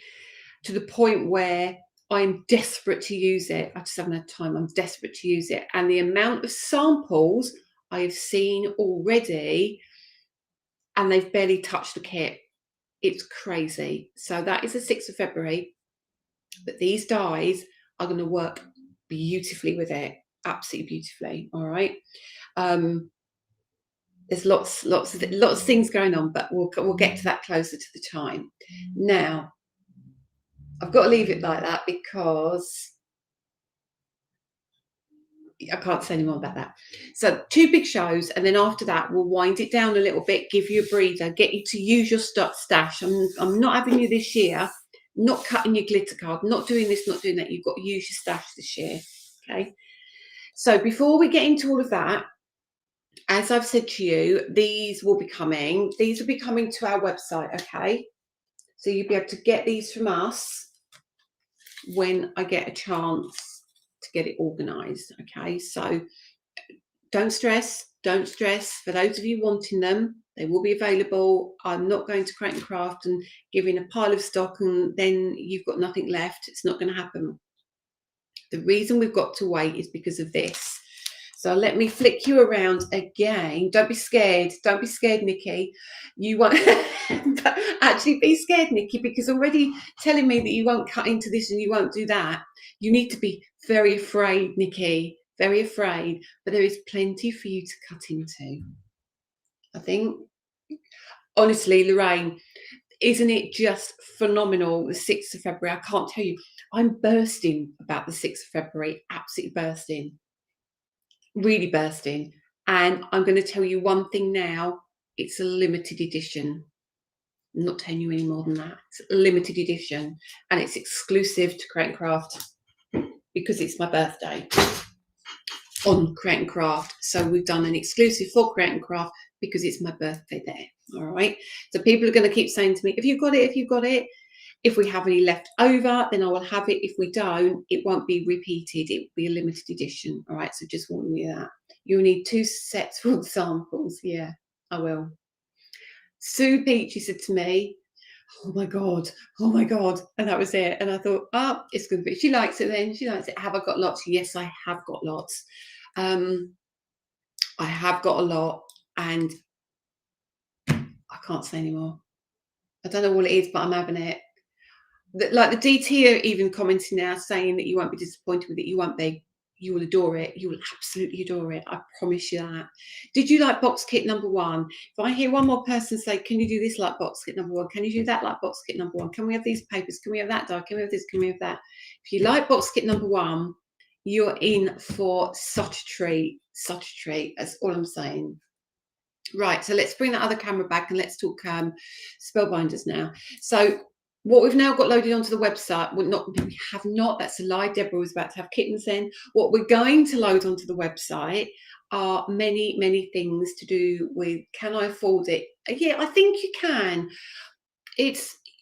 To the point where I'm desperate to use it. I just haven't had time. I'm desperate to use it. And the amount of samples I have seen already, and they've barely touched the kit. It's crazy. So that is the 6th of February. But these dies are going to work beautifully with it. Absolutely beautifully. All right. There's lots of things going on, but we'll get to that closer to the time. Now, I've got to leave it like that because I can't say any more about that. So 2 big shows, and then after that we'll wind it down a little bit, give you a breather, get you to use your stash. I'm not having you this year, not cutting your glitter card, not doing this, not doing that. You've got to use your stash this year, okay? So before we get into all of that, as I've said to you, these will be coming to our website, okay? So you'll be able to get these from us when I get a chance to get it organised, okay? So don't stress. For those of you wanting them, they will be available. I'm not going to Create and Craft and giving a pile of stock and then you've got nothing left. It's not going to happen. The reason we've got to wait is because of this. So let me flick you around again. Don't be scared. Don't be scared, Nikki. You won't actually be scared, Nikki, because already telling me that you won't cut into this and you won't do that. You need to be very afraid, Nikki, very afraid. But there is plenty for you to cut into. I think, honestly, Lorraine, isn't it just phenomenal? The 6th of February, I can't tell you. I'm bursting about the 6th of February, absolutely bursting. Really bursting. And I'm going to tell you one thing now. It's a limited edition. I'm not telling you any more than that. It's a limited edition and it's exclusive to Create and Craft because it's my birthday on Create and Craft. So we've done an exclusive for Create and Craft because it's my birthday there. All right. So people are going to keep saying to me, "Have you got it? Have you got it?" If we have any left over, then I will have it. If we don't, it won't be repeated. It will be a limited edition. All right, so just warning you that. You'll need 2 sets full of samples. Yeah, I will. Sue Peachy said to me, oh my God. And that was it. And I thought, it's going to be, she likes it then. She likes it. Have I got lots? Yes, I have got lots. I have got a lot and I can't say anymore. I don't know what it is, but I'm having it. Like the DT are even commenting now saying that you won't be disappointed with it. You won't be. you will adore it. You will absolutely adore it. I promise you that. Did you like box kit number 1? If I hear one more person say, can you do this like box kit number 1? Can you do that like box kit number 1? Can we have these papers? Can we have that die? Can we have this? Can we have that? If you like box kit number 1, you're in for such a treat. Such a treat. That's all I'm saying. Right, so let's bring that other camera back and let's talk spellbinders now. So what we've now got loaded onto the website, we have not, that's a lie, Deborah was about to have kittens then. What we're going to load onto the website are many, many things to do with, can I afford it? Yeah, I think you can.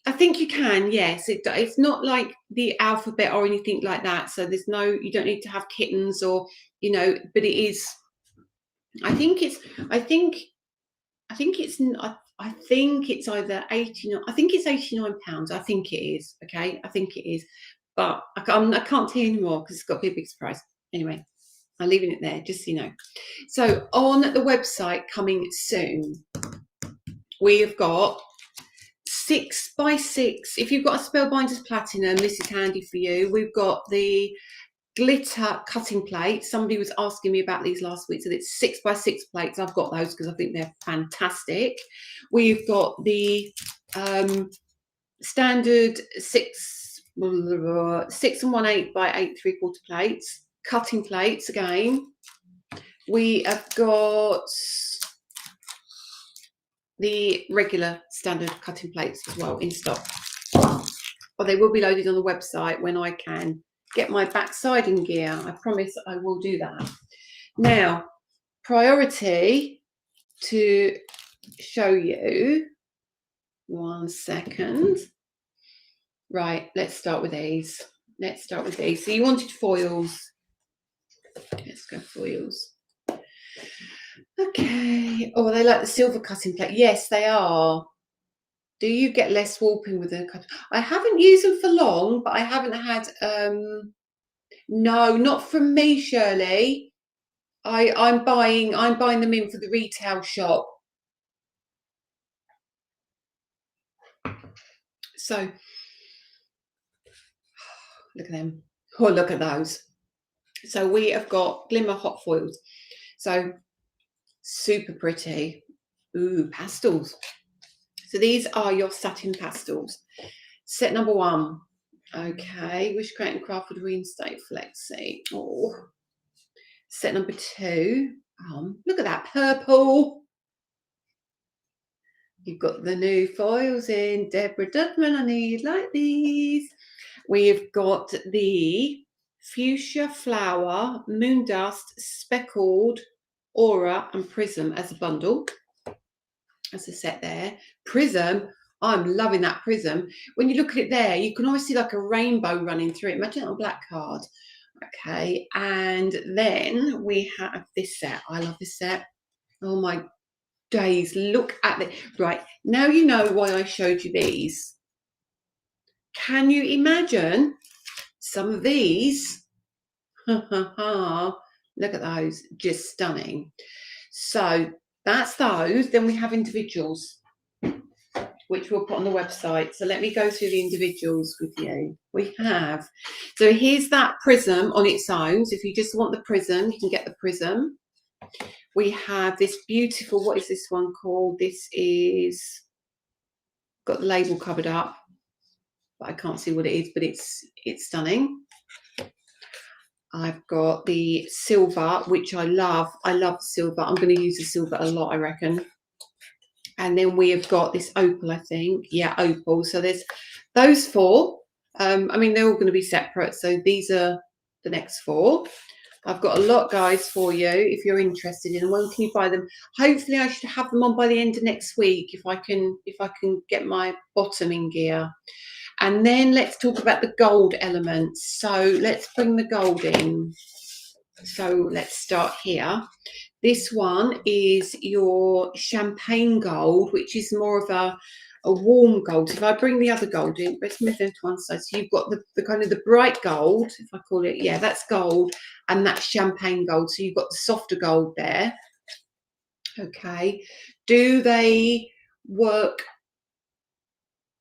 I think you can, yes. It's not like the alphabet or anything like that. So there's no, you don't need to have kittens or, you know, but it is, I think it's either 89. I think it's £89. I think it is. Okay, I think it is, but I can't tell you anymore because it's got to be a big surprise. Anyway, I'm leaving it there just so you know. So on the website coming soon, we have got 6x6. If you've got a Spellbinders Platinum, this is handy for you. We've got the glitter cutting plate. Somebody was asking me about these last week, so it's 6x6 plates. I've got those because I think they're fantastic. We've got the standard 6 1/8 by 8 3/4 plates, cutting plates again. We have got the regular standard cutting plates as well in stock, but they will be loaded on the website when I can get my backside in gear. I promise I will do that. Now, priority to show you, 1 second. Right, let's start with these. So you wanted foils. Let's go foils. Okay. Oh, they like the silver cutting plate. Yes, they are. Do you get less warping with the cut? I haven't used them for long, but I haven't had no, not from me, Shirley. I'm buying them in for the retail shop. So look at them. Oh, look at those. So we have got glimmer hot foils. So super pretty. Ooh, pastels. So these are your satin pastels. Set number 1. Okay, Wish Create and Craft would reinstate Flexi. Oh, set number 2. Look at that purple. You've got the new foils in. Deborah Dudman, I know you'd like these. We've got the fuchsia flower, moon dust, speckled, aura, and prism as a bundle. As a set there. Prism, I'm loving that prism. When you look at it there, you can always see like a rainbow running through it. Imagine that on a black card. Okay, and then we have this set. I love this set. Oh my days, look at it. Right, now you know why I showed you these. Can you imagine some of these? Look at those, just stunning. So that's those. Then we have individuals, which we'll put on the website. So let me go through the individuals with you. We have, so here's that prism on its own. So if you just want the prism, you can get the prism. We have this beautiful, what is this one called? This is, got the label covered up, but I can't see what it is, but it's stunning. I've got the silver, which I love. I love silver. I'm going to use the silver a lot, I reckon. And then we have got this opal, I think. Yeah, opal. So there's those 4. I mean, they're all going to be separate. So these are the next 4. I've got a lot, guys, for you if you're interested in them. When can you buy them? Hopefully, I should have them on by the end of next week if I can get my bottom in gear. And then let's talk about the gold elements. So let's bring the gold in. So let's start here. This one is your champagne gold, which is more of a warm gold. So if I bring the other gold in, let's move them to one side. So you've got the kind of the bright gold, if I call it, yeah, that's gold, and that's champagne gold. So you've got the softer gold there. Okay. Do they work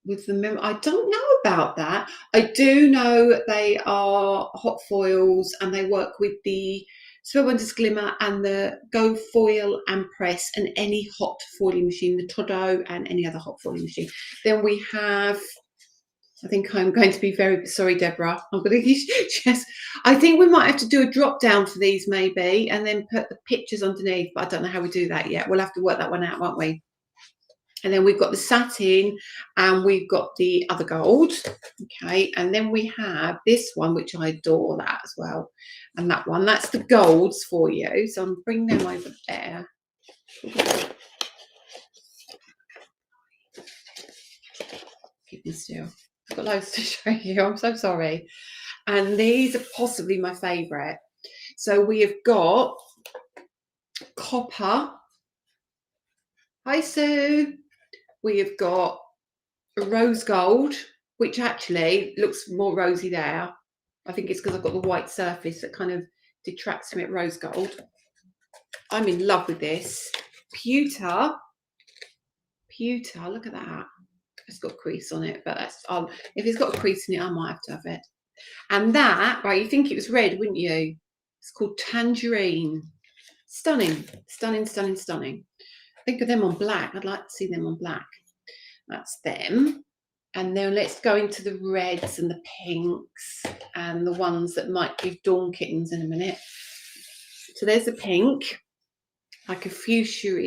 with the I don't know about that. I do know they are hot foils and they work with the Spellbinders Glimmer and the Go Foil and Press and any hot foiling machine, the Todo and any other hot foiling machine. Then we have, I think I'm going to be very sorry, Deborah. I'm going to yes. I think we might have to do a drop down for these maybe, and then put the pictures underneath. But I don't know how we do that yet. We'll have to work that one out, won't we? And then we've got the satin, and we've got the other gold. Okay, and then we have this one, which I adore that as well, and that one. That's the golds for you. So I'm bringing them over there. Keep them still. I've got loads to show you. I'm so sorry. And these are possibly my favourite. So we have got copper. Hi, Sue. We have got rose gold, which actually looks more rosy there. I think it's because I've got the white surface that kind of detracts from it. Rose gold. I'm in love with this. Pewter. Pewter. Look at that. It's got a crease on it, but that's if it's got a crease in it, I might have to have it. And that, right, you think it was red, wouldn't you? It's called tangerine. Stunning, stunning, stunning, stunning. Think of them on black. I'd like to see them on black. That's them. And then let's go into the reds and the pinks and the ones that might give dawn kittens in a minute. So there's a pink, like a fuchsia,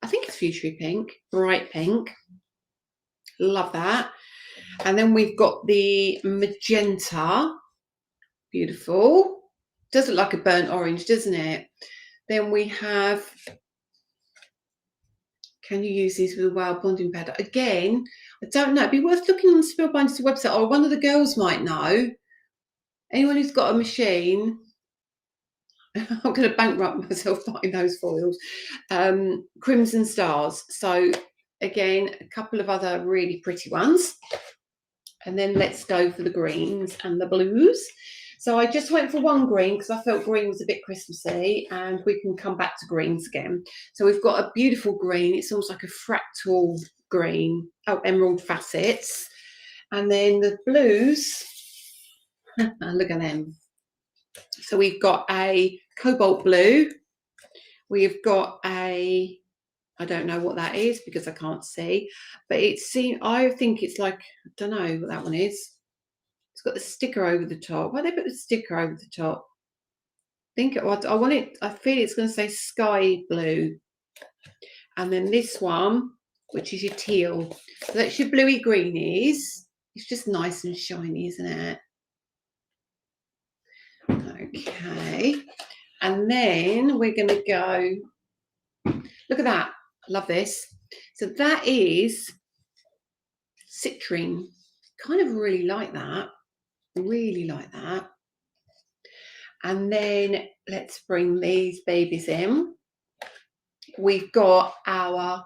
I think it's fuchsia pink, bright pink. Love that. And then we've got the magenta. Beautiful. Does look like a burnt orange, doesn't it? Then we have, can you use these with a wild bonding powder? Again, I don't know. It'd be worth looking on the Spellbinders website, or one of the girls might know. Anyone who's got a machine. I'm going to bankrupt myself buying those foils. Crimson Stars. So again, a couple of other really pretty ones. And then let's go for the greens and the blues. So I just went for one green because I felt green was a bit Christmassy, and we can come back to greens again. So we've got a beautiful green. It's almost like a fractal green. Oh, emerald facets. And then the blues, look at them. So we've got a cobalt blue. We've got a, I don't know what that is because I can't see, but I think it's like, I don't know what that one is. It's got the sticker over the top. Why they put the sticker over the top? I want it, I feel it's going to say sky blue. And then this one, which is your teal. So that's your bluey greenies. It's just nice and shiny, isn't it? Okay. And then we're going to go, look at that. I love this. So that is citrine. Kind of really like that. Really like that. And then let's bring these babies in. We've got our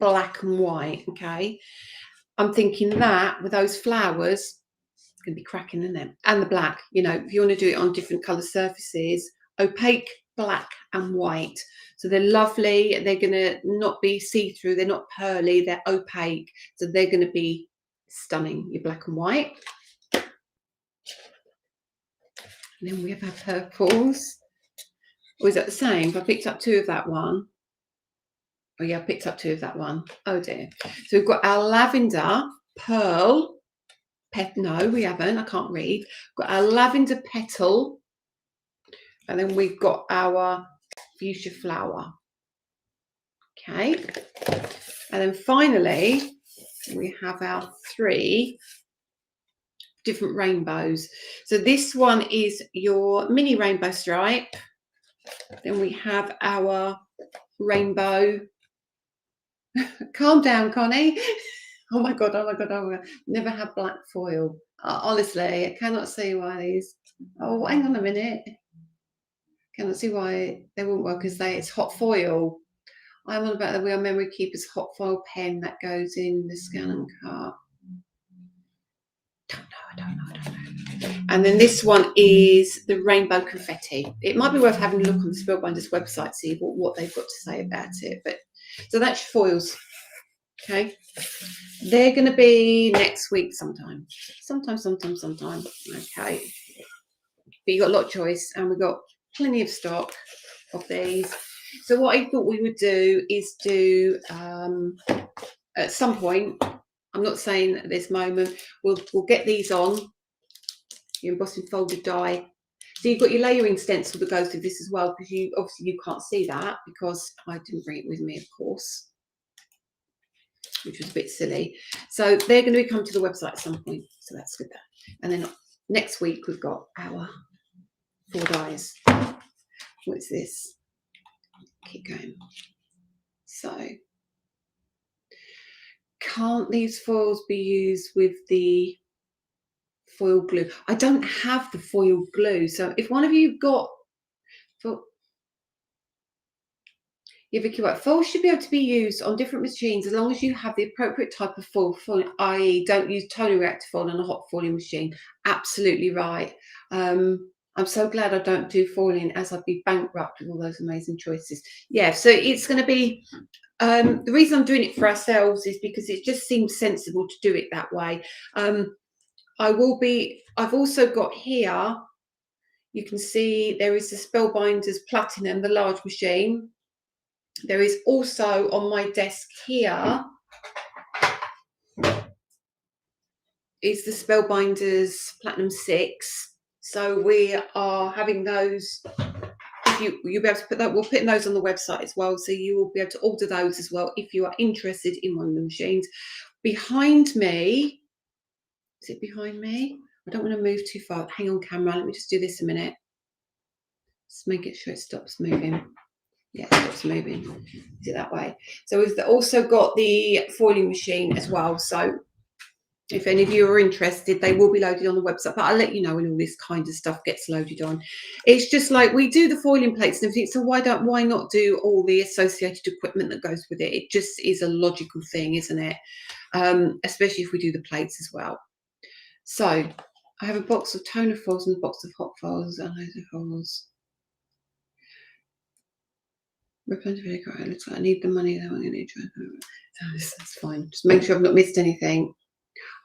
black and white, okay? I'm thinking that with those flowers, it's going to be cracking, isn't it? And the black, you know, if you want to do it on different colour surfaces, opaque, black and white. So they're lovely. They're going to not be see-through. They're not pearly. They're opaque. So they're going to be stunning, your black and white. And then we have our purples. Or is that the same? If I picked up two of that one. Oh yeah, I picked up two of that one. Oh dear. So we've got our lavender, pearl. No, we haven't. I can't read. We've got our lavender petal. And then we've got our fuchsia flower. Okay. And then finally, we have our three different rainbows. So this one is your mini rainbow stripe. Then we have our rainbow. Calm down, Connie. Oh my God, oh my God, oh my God. Never had black foil. Honestly, I cannot see why these. Oh, hang on a minute. Cannot see why they wouldn't work because it's hot foil. I'm on about the We Are Memory Keepers hot foil pen that goes in the scan and cut. I don't know. And then this one is the rainbow confetti. It might be worth having a look on the Spellbinders website, see what they've got to say about it. But so that's your foils. Okay, they're going to be next week sometime. Okay, but you got a lot of choice, and we've got plenty of stock of these. So what I thought we would do is do at some point, I'm not saying at this moment, we'll get these on your embossing folded die. So you've got your layering stencil that goes with this as well, because you obviously you can't see that because I didn't bring it with me, of course, which was a bit silly. So they're going to come to the website at some point, so that's good. And then next week we've got our 4 dies. What's this? Keep going. So can't these foils be used with the foil glue? I don't have the foil glue, so if one of you got yeah, Vicky, right, foils should be able to be used on different machines as long as you have the appropriate type of foil, i.e. don't use toner reactive foil on a hot foiling machine. Absolutely right. I'm so glad I don't do foiling, as I'd be bankrupt with all those amazing choices. Yeah, so it's going to be the reason I'm doing it for ourselves is because it just seems sensible to do it that way. I've also got here, you can see there is the Spellbinders Platinum, the large machine. There is also on my desk here is the Spellbinders Platinum 6. So we are having those. You'll be able to put that. We'll put those on the website as well, so you will be able to order those as well if you are interested in one of the machines. Behind me, is it behind me? I don't want to move too far. Hang on, camera. Let me just do this a minute. Just make it sure it stops moving. Yeah, it stops moving. Is it that way? So we've also got the foiling machine as well. So if any of you are interested, they will be loaded on the website, but I'll let you know when all this kind of stuff gets loaded on. It's just like we do the foiling plates and everything, so why not do all the associated equipment that goes with it? It just is a logical thing, isn't it? Especially if we do the plates as well. So I have a box of toner foils and a box of hot foils and loads of foils. It looks like I need the money though. I'm going to try. That's fine. Just make sure I've not missed anything.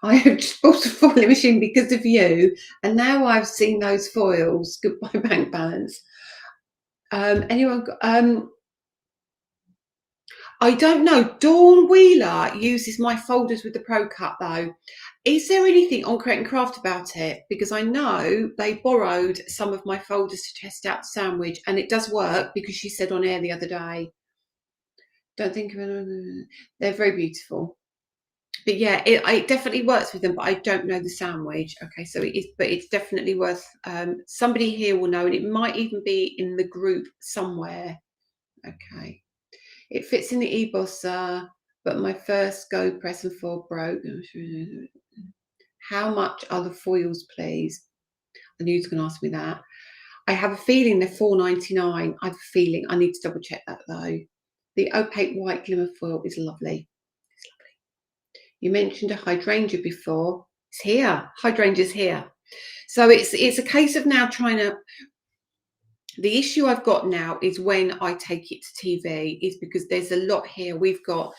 I have just bought a foiling machine because of you, and now I've seen those foils. Goodbye, bank balance. Anyone? I don't know. Dawn Wheeler uses my folders with the Pro Cut though. Is there anything on Create and Craft about it? Because I know they borrowed some of my folders to test out the sandwich, and it does work because she said on air the other day. Don't think of it. They're very beautiful. But yeah, it definitely works with them, but I don't know the sandwich. Okay, so it is, but it's definitely worth, somebody here will know, and it might even be in the group somewhere. Okay, it fits in the ebosser, but my first go press and foil broke. How much are the foils, please? I knew you were going to ask me that. I have a feeling they're $4.99. I have a feeling. I need to double check that though. The opaque white glimmer foil is lovely. You mentioned a hydrangea before. It's here. Hydrangea's here. So it's a case of now trying to. The issue I've got now is when I take it to TV is because there's a lot here. We've got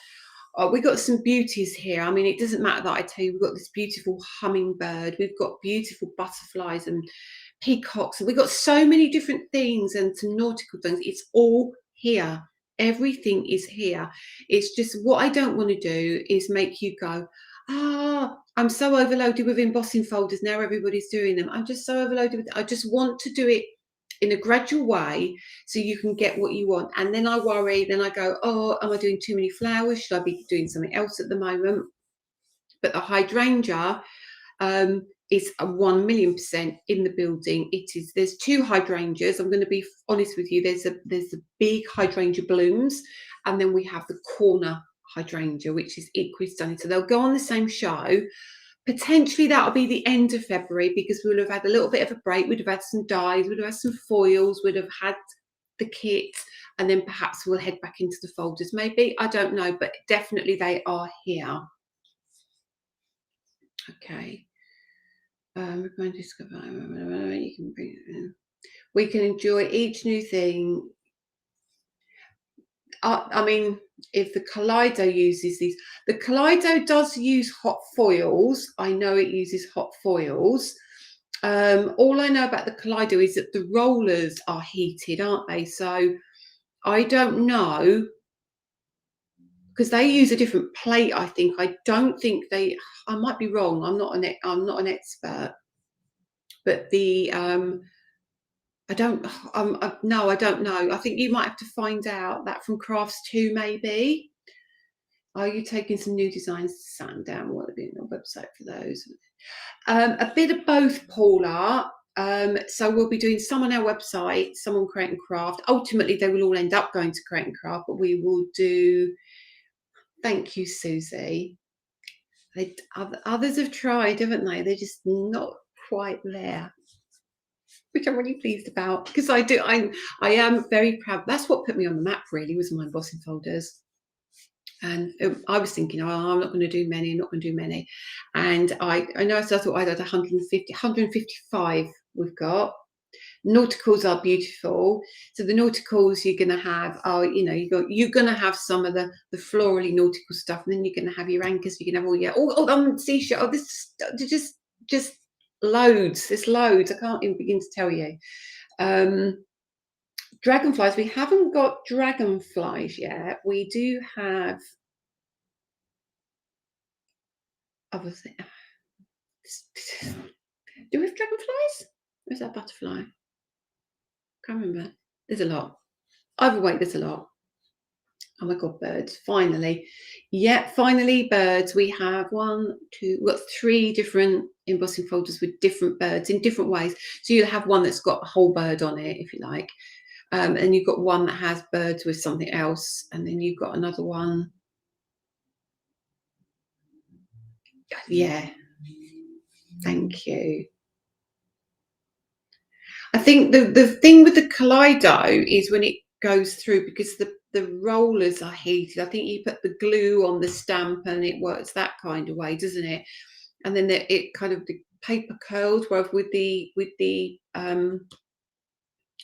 some beauties here. I mean, it doesn't matter that I tell you we've got this beautiful hummingbird. We've got beautiful butterflies and peacocks. And we've got so many different things and some nautical things. It's all here. Everything is here. It's just what I don't want to do is make you go, I'm so overloaded with embossing folders. Now everybody's doing them. I'm just so overloaded with it. I just want to do it in a gradual way so you can get what you want. And then I worry, then I go, am I doing too many flowers? Should I be doing something else at the moment? But the hydrangea is a 1,000,000% in the building. There's 2 hydrangeas. I'm going to be honest with you. There's a big hydrangea blooms, and then we have the corner hydrangea, which is equally stunning. So they'll go on the same show. Potentially that'll be the end of February because we'll have had a little bit of a break. We'd have had some dyes, we'd have had some foils, we'd have had the kit, and then perhaps we'll head back into the folders. Maybe, I don't know, but definitely they are here. Okay. We're going to discover. You can bring it in. We can enjoy each new thing. I mean, if the Kaleido uses these. The Kaleido does use hot foils. I know it uses hot foils. All I know about the Kaleido is that the rollers are heated, aren't they? So I don't know, because they use a different plate. I think. I don't think they. I might be wrong. I'm not an expert. But the I don't. No, I don't know. I think you might have to find out that from Crafts 2, maybe. Are you taking some new designs to sand down? What will be on the website for those? A bit of both, Paula. So we'll be doing some on our website, some on Create and Craft. Ultimately, they will all end up going to Create and Craft, but we will do. Thank you, Susie. Others have tried, haven't they? They're just not quite there, which I'm really pleased about, because I am very proud. That's what put me on the map, really, was my embossing folders. And I was thinking, oh, I'm not going to do many, And I know, so I thought I'd had 155 we've got. Nauticals are beautiful. So the nauticals you're going to have are, you're going to have some of the florally nautical stuff, and then you're going to have your anchors. You can have all seashell. Oh, this just loads. There's loads. I can't even begin to tell you. Dragonflies. We haven't got dragonflies yet. We do have other things. Do we have dragonflies? Where's that butterfly? Can't remember. There's a lot. Either way, there's a lot. Oh my God, birds. Finally. Yeah, finally, birds. We have we've got 3 different embossing folders with different birds in different ways. So you'll have one that's got a whole bird on it, if you like. And you've got one that has birds with something else. And then you've got another one. Yeah. Thank you. I think the thing with the Kaleido is when it goes through, because the rollers are heated. I think you put the glue on the stamp and it works that kind of way, doesn't it? And then it kind of, the paper curls. Whereas with the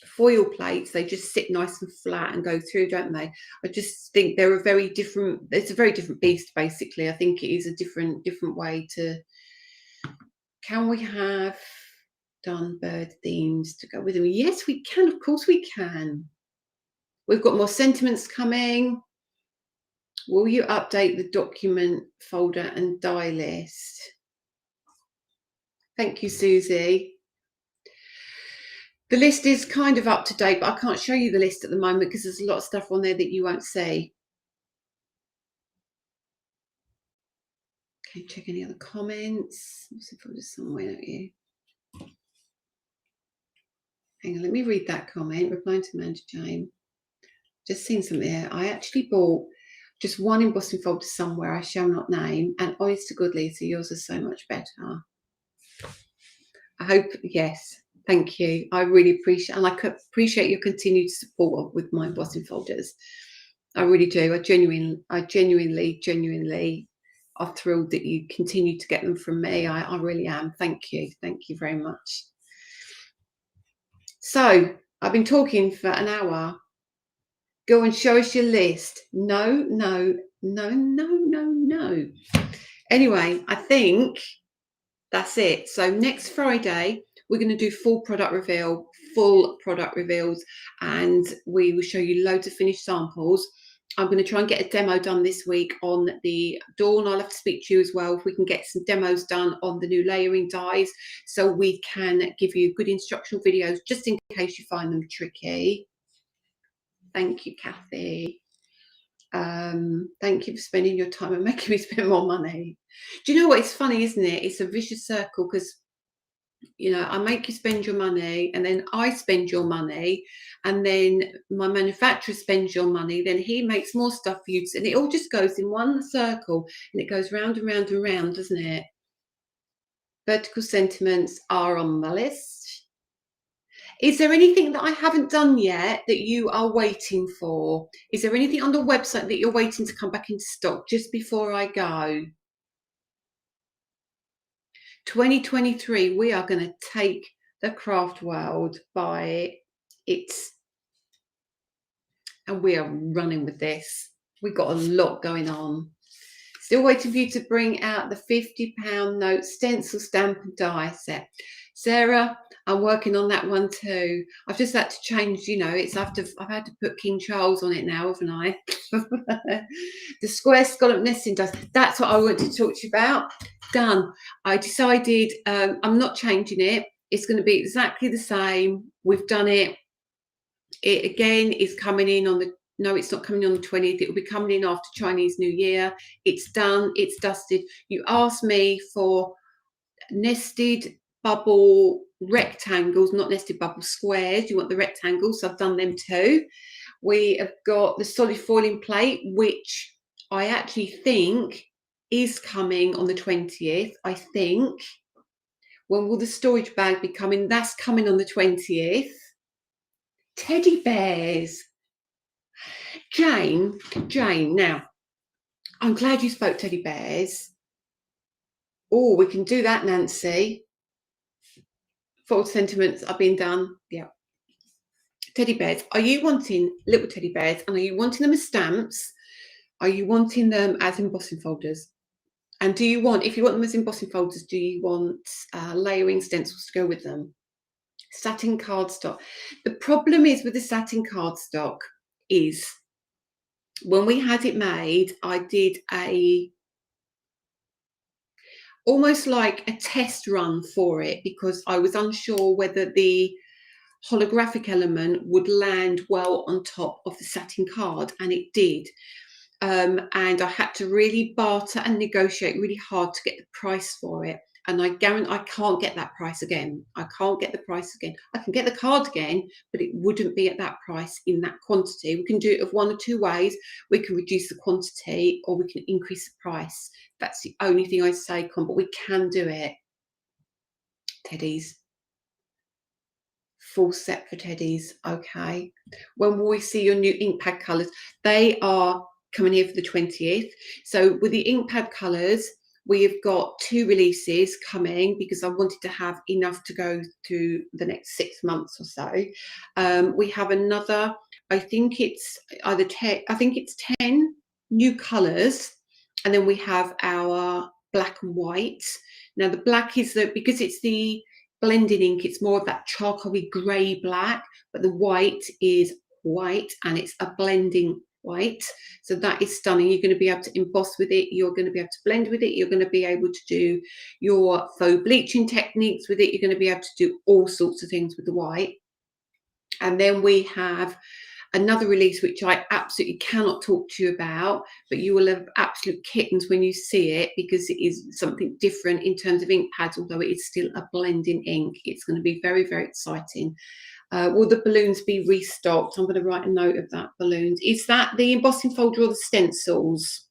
foil plates, they just sit nice and flat and go through, don't they? I just think they're a very different. It's a very different beast, basically. I think it is a different way to. Can we have done bird themes to go with them? Yes, we can. Of course, we can. We've got more sentiments coming. Will you update the document folder and die list? Thank you, Susie. The list is kind of up to date, but I can't show you the list at the moment because there's a lot of stuff on there that you won't see. Okay, check any other comments. Let's see if there's somewhere, don't you? Hang on, let me read that comment. Replying to Amanda Jane. Just seen something there. I actually bought just one embossing folder somewhere I shall not name, and honest to God, Lisa, yours are so much better. I hope, yes, thank you. I really appreciate, and I appreciate your continued support with my embossing folders. I really do. I genuinely are thrilled that you continue to get them from me. I really am. Thank you very much. So I've been talking for an hour. Go and show us your list. No. Anyway, I think that's it. So next Friday, we're going to do full product reveals, and we will show you loads of finished samples. I'm going to try and get a demo done this week on the Dawn. I'll have to speak to you as well if we can get some demos done on the new layering dies, so we can give you good instructional videos just in case you find them tricky. Thank you, Kathy. Thank you for spending your time and making me spend more money. Do you know what? It's funny, isn't it? It's a vicious circle, because I make you spend your money, and then I spend your money, and then my manufacturer spends your money, then he makes more stuff for you, and it all just goes in one circle, and it goes round and round and round, doesn't it? Vertical sentiments are on my list. Is there anything that I haven't done yet that you are waiting for? Is there anything on the website that you're waiting to come back into stock just before I go? 2023, we are going to take the craft world by its, and we are running with this. We've got a lot going on. Still waiting for you to bring out the £50 note stencil, stamp and die set. Sarah, I'm working on that one too. I've just had to change, you know, I've had to put King Charles on it now, haven't I? The square scallop nesting dies. That's what I want to talk to you about. Done. I decided I'm not changing it. It's going to be exactly the same. We've done it. It again is coming in on the, no, it's not coming on the 20th. It will be coming in after Chinese New Year. It's done. It's dusted. You asked me for nested bubble rectangles, not nested bubble squares. You want the rectangles, so I've done them too. We have got the solid foiling plate, which I actually think is coming on the 20th. I think. When will the storage bag be coming? That's coming on the 20th. Teddy bears. Jane, now, I'm glad you spoke teddy bears. Oh, we can do that, Nancy. False sentiments are being done. Yeah. Teddy bears. Are you wanting little teddy bears? And are you wanting them as stamps? Are you wanting them as embossing folders? And do you want, if you want them as embossing folders, do you want layering stencils to go with them? Satin cardstock. The problem is with the satin cardstock is when we had it made, I did almost like a test run for it because I was unsure whether the holographic element would land well on top of the satin card, and it did. And I had to really barter and negotiate really hard to get the price for it. And I guarantee I can't get that price again. I can't get the price again. I can get the card again, but it wouldn't be at that price in that quantity. We can do it of one or two ways. We can reduce the quantity or we can increase the price. That's the only thing I say, Con, but we can do it. Teddies. Full set for teddies. Okay. When will we see your new ink pad colours? They are coming here for the 20th. So with the ink pad colours, we have got 2 releases coming because I wanted to have enough to go through the next 6 months or so. We have another, I think it's 10 new colours, and then we have our black and white. Now the black is because it's the blending ink, it's more of that charcoaly grey black, but the white is white and it's a blending white, so that is stunning. You're going to be able to emboss with it, you're going to be able to blend with it, you're going to be able to do your faux bleaching techniques with it, you're going to be able to do all sorts of things with the white. And then we have another release which I absolutely cannot talk to you about, but you will have absolute kittens when you see it because it is something different in terms of ink pads, although it is still a blending ink. It's going to be very, very exciting. Will the balloons be restocked? I'm going to write a note of that. Balloons. Is that the embossing folder or the stencils?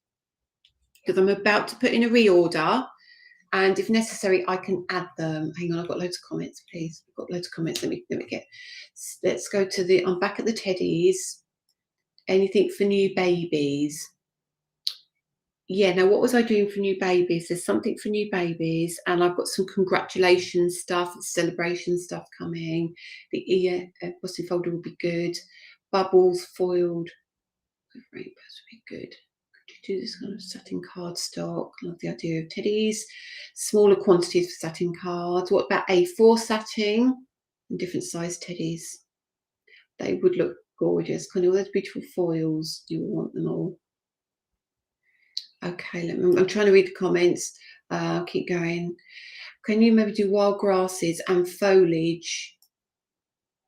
Because I'm about to put in a reorder, and if necessary, I can add them. Hang on, I've got loads of comments, please. I've got loads of comments. Let me get. Let's go to the. I'm back at the teddies. Anything for new babies? Yeah, now what was I doing for new babies? There's something for new babies, and I've got some congratulations stuff, celebration stuff coming. The embossing folder will be good. Bubbles foiled. Would be good. Could you do this kind of satin cardstock? Love the idea of teddies. Smaller quantities for satin cards. What about A4 satin and different size teddies? They would look gorgeous. Kind of all those beautiful foils. You will want them all. Okay, I'm trying to read the comments. Keep going. Can you maybe do wild grasses and foliage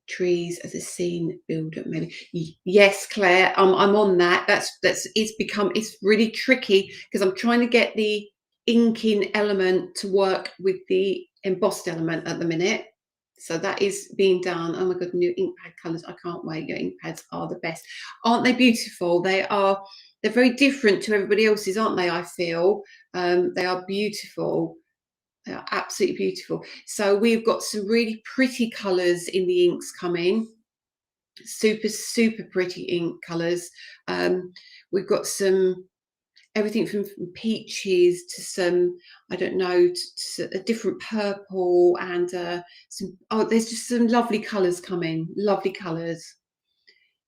trees as a scene builder? Maybe. Yes, Claire, I'm on that. It's really tricky because I'm trying to get the inking element to work with the embossed element at the minute. So that is being done. Oh my god, new ink pad colours. I can't wait. Your ink pads are the best. Aren't they beautiful? They're very different to everybody else's, aren't they? I feel they are beautiful. They are absolutely beautiful. So we've got some really pretty colours in the inks coming. Super, super pretty ink colours. We've got everything from peaches to some, I don't know, to a different purple and there's just some lovely colours coming. Lovely colours.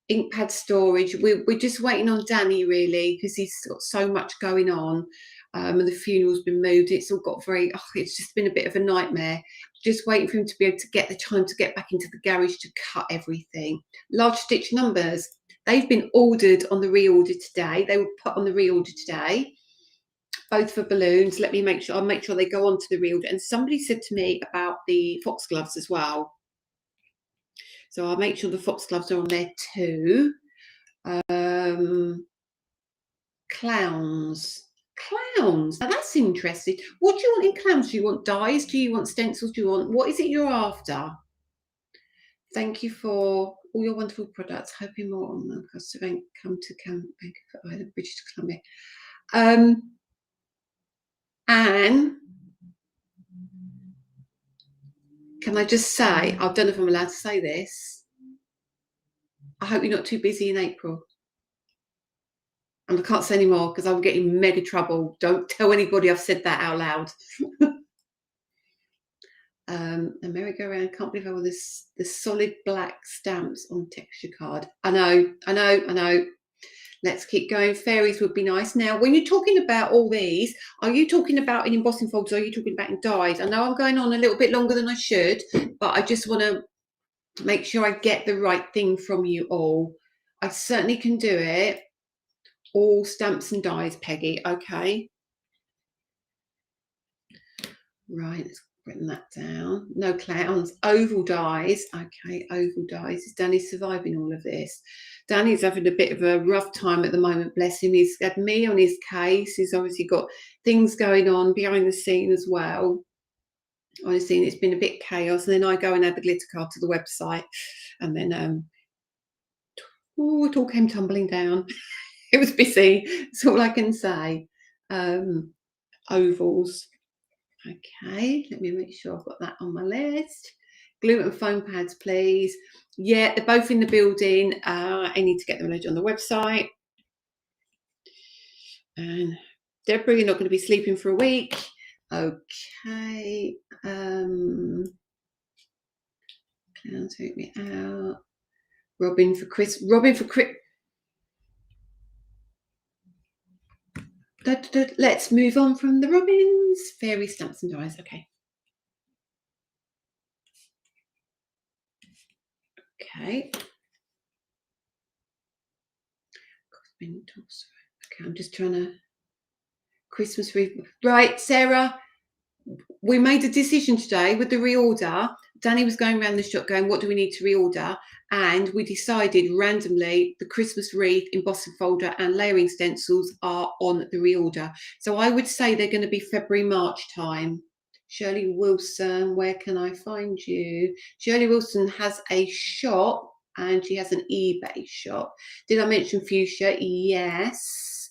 ink pad storage. We're just waiting on Danny really, because he's got so much going on, and the funeral's been moved. It's all got it's just been a bit of a nightmare. Just waiting for him to be able to get the time to get back into the garage to cut everything. Large stitch numbers, they've been ordered on the reorder today. They were put on the reorder today, both for balloons. I'll make sure they go onto the reorder. And somebody said to me about the foxgloves as well, so I'll make sure the foxgloves are on there too. Clowns. Now that's interesting. What do you want in clowns? Do you want dies? Do you want stencils? What is it you're after? Thank you for all your wonderful products. Hoping more on them because event come to camp by the British Columbia. Anne, can I just say, I don't know if I'm allowed to say this, I hope you're not too busy in April. And I can't say any more because I'll get in mega trouble. Don't tell anybody I've said that out loud. A merry-go-round. Can't believe how the solid black stamps on texture card. I know. Let's keep going. Fairies would be nice. Now, when you're talking about all these, are you talking about in embossing folders? Or are you talking about in dies? I know I'm going on a little bit longer than I should, but I just want to make sure I get the right thing from you all. I certainly can do it. All stamps and dies, Peggy. Okay. Right, let's written that down. No clowns. Oval dies. Okay, oval dies. Is Danny surviving all of this? Danny's having a bit of a rough time at the moment, bless him. He's had me on his case. He's obviously got things going on behind the scene as well. Honestly, it's been a bit chaos. And then I go and add the glitter card to the website. And then it all came tumbling down. It was busy. That's all I can say. Ovals. Okay, let me make sure I've got that on my list. Glue and foam pads, please. Yeah, they're both in the building. I need to get them loaded on the website. And Deborah, you're not going to be sleeping for a week. Okay. Clowns, take me out. Robin for Chris. Let's move on from the robins. Fairy stamps and dies. Okay. Okay. Okay, I'm just trying to Christmas wreath. Right, Sarah. We made a decision today with the reorder. Danny was going around the shop going, what do we need to reorder? And we decided randomly the Christmas wreath, embossing folder and layering stencils are on the reorder. So I would say they're going to be February, March time. Shirley Wilson, where can I find you? Shirley Wilson has a shop and she has an eBay shop. Did I mention fuchsia? Yes.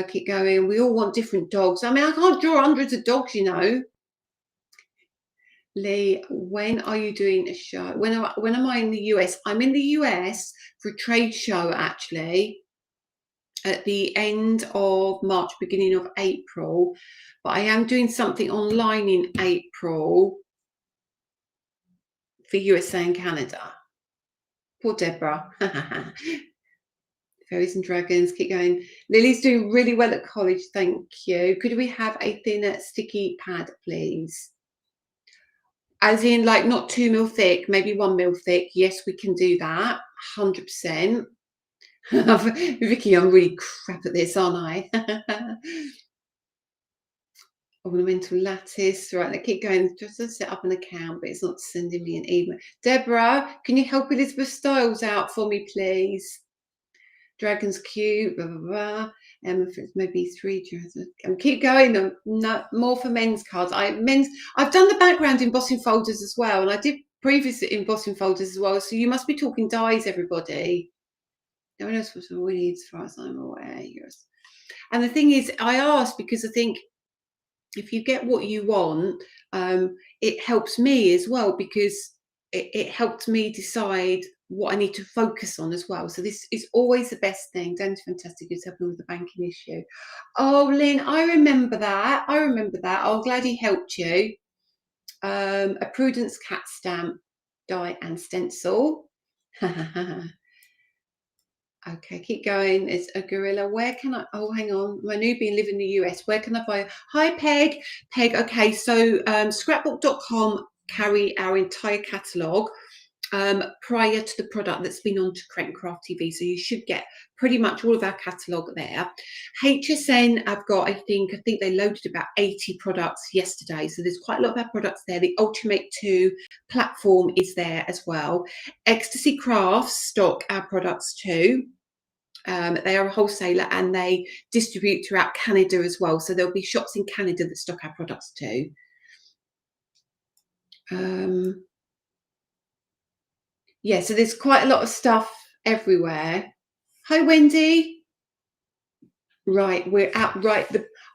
Keep going. We all want different dogs. I mean, I can't draw hundreds of dogs, you know. Lee, when are you doing a show? When am I in the US? I'm in the US for a trade show, actually, at the end of March, beginning of April. But I am doing something online in April for USA and Canada. Poor Deborah. Fairies and dragons, keep going. Lily's doing really well at college, thank you. Could we have a thinner sticky pad, please? As in, like, not 2 mil thick, maybe 1 mil thick. Yes, we can do that, 100%. Vicky, I'm really crap at this, aren't I? Ornamental lattice. Right, let's keep going. Just to set up an account, but it's not sending me an email. Deborah, can you help Elizabeth Styles out for me, please? Dragon's cute, blah, blah, blah. Maybe 3 dragons. And keep going. No, more for men's cards. I've done the background embossing folders as well, and I did previous embossing folders as well. So you must be talking dies, everybody. No one else was winning, as far as I'm aware. Yes. And the thing is, I asked because I think if you get what you want, it helps me as well, because it helped me decide what I need to focus on as well. So this is always the best thing. Dan's fantastic. It's helping with the banking issue. Oh, Lynn, I remember that. Oh, glad he helped you. A Prudence cat stamp, die and stencil. Okay, keep going. It's a gorilla. Where can I? Oh, hang on. My newbie live in the US. Where can I buy? Hi, Peg. Peg. Okay, so scrapbook.com carry our entire catalogue prior to the product that's been on to Create and Craft TV. So you should get pretty much all of our catalogue there. HSN, I've got, I think they loaded about 80 products yesterday. So there's quite a lot of our products there. The Ultimate 2 platform is there as well. Ecstasy Crafts stock our products too. They are a wholesaler and they distribute throughout Canada as well. So there'll be shops in Canada that stock our products too. Yeah, so there's quite a lot of stuff everywhere. Hi, Wendy. Right, we're at right.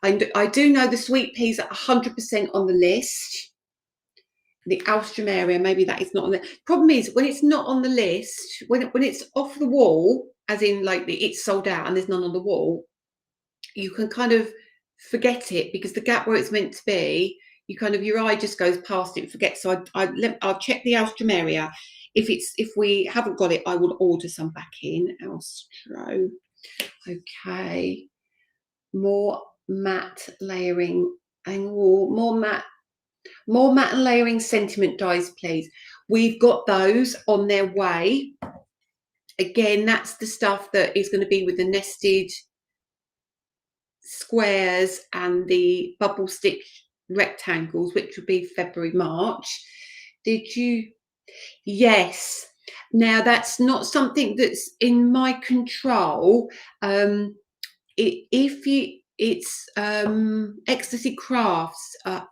I do know the sweet peas are 100% on the list. The Alstrom area, maybe that is not on the problem is when it's not on the list, when it's off the wall, as in like it's sold out and there's none on the wall, you can kind of forget it because the gap where it's meant to be, you kind of your eye just goes past it and forgets. So I'll check the Alstrom area. If we haven't got it, I will order some back in. Alstro. Okay. More matte layering and more matte and layering sentiment dies, please. We've got those on their way. Again, that's the stuff that is going to be with the nested squares and the bubble stitch rectangles, which would be February, March. Did you? Yes. Now that's not something that's in my control. It's Ecstasy Crafts are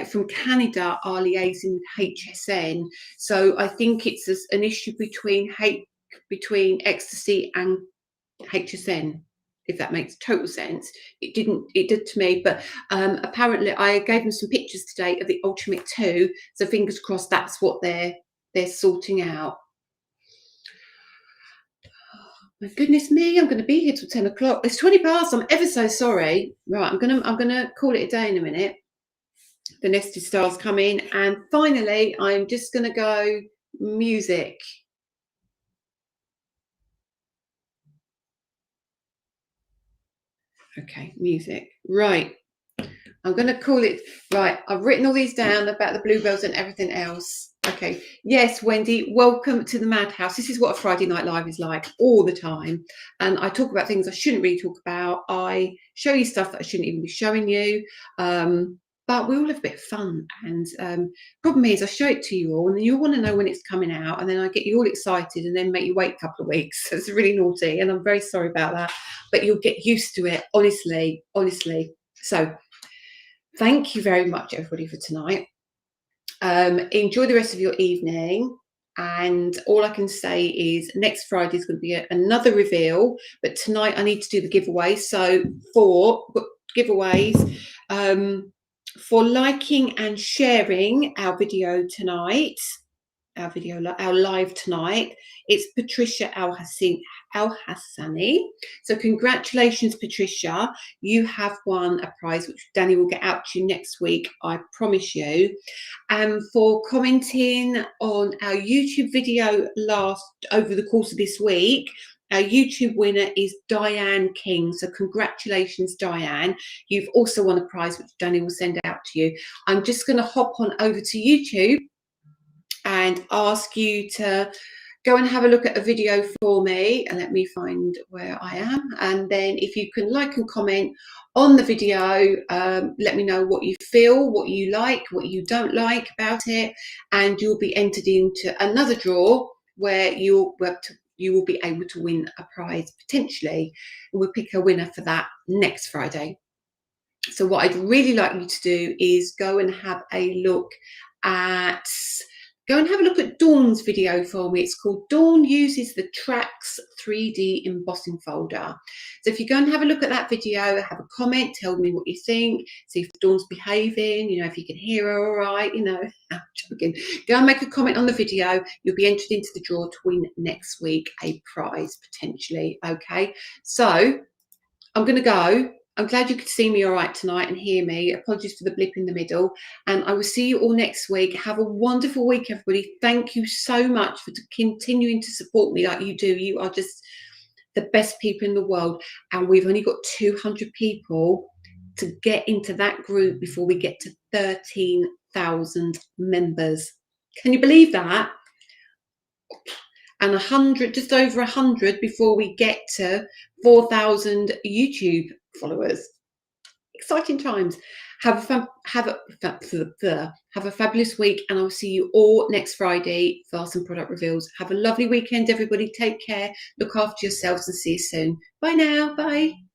from Canada are liaising with HSN, so I think it's an issue between Ecstasy and HSN, if that makes total sense. It did to me, but apparently I gave them some pictures today of the Ultimate 2, so fingers crossed that's what they're sorting out. My goodness me, I'm going to be here till 10 o'clock. It's 20 past. I'm ever so sorry. Right, I'm gonna call it a day in a minute. The nested stars come in, and finally, I'm just going to go music. Okay, music. Right. I'm going to call it. Right, I've written all these down about the bluebells and everything else. Okay. Yes, Wendy, welcome to the madhouse. This is what a Friday Night Live is like all the time. And I talk about things I shouldn't really talk about. I show you stuff that I shouldn't even be showing you. But we all have a bit of fun. And problem is I show it to you all and then you want to know when it's coming out. And then I get you all excited and then make you wait a couple of weeks. So it's really naughty. And I'm very sorry about that. But you'll get used to it, honestly. So thank you very much, everybody, for tonight. Enjoy the rest of your evening. And all I can say is next Friday is going to be another reveal. But tonight I need to do the giveaway. So for giveaways, for liking and sharing our video tonight, our live tonight, it's Patricia Al Hassani. So congratulations, Patricia. You have won a prize which Danny will get out to you next week, I promise you. And for commenting on our YouTube video over the course of this week, our YouTube winner is Diane King. So congratulations, Diane. You've also won a prize which Danny will send out to you. I'm just going to hop on over to YouTube and ask you to go and have a look at a video for me, and let me find where I am. And then if you can like and comment on the video, let me know what you feel, what you like, what you don't like about it, and you'll be entered into another draw where you will be able to win a prize potentially. And we'll pick a winner for that next Friday. So what I'd really like you to do is go and have a look at Dawn's video for me. It's called Dawn Uses the Tracks 3D Embossing Folder. So if you go and have a look at that video, have a comment, tell me what you think, see if Dawn's behaving, if you can hear her all right, I'm joking. Go and make a comment on the video. You'll be entered into the draw to win next week a prize potentially. Okay, so I'm going to go. I'm glad you could see me all right tonight and hear me. Apologies for the blip in the middle. And I will see you all next week. Have a wonderful week, everybody. Thank you so much for continuing to support me like you do. You are just the best people in the world, and we've only got 200 people to get into that group before we get to 13,000 members. Can you believe that? And 100, just over 100 before we get to 4,000 YouTube followers. Exciting times. Have a fabulous week, and I'll see you all next Friday for some product reveals. Have a lovely weekend, everybody. Take care, look after yourselves, and see you soon. Bye now. Bye.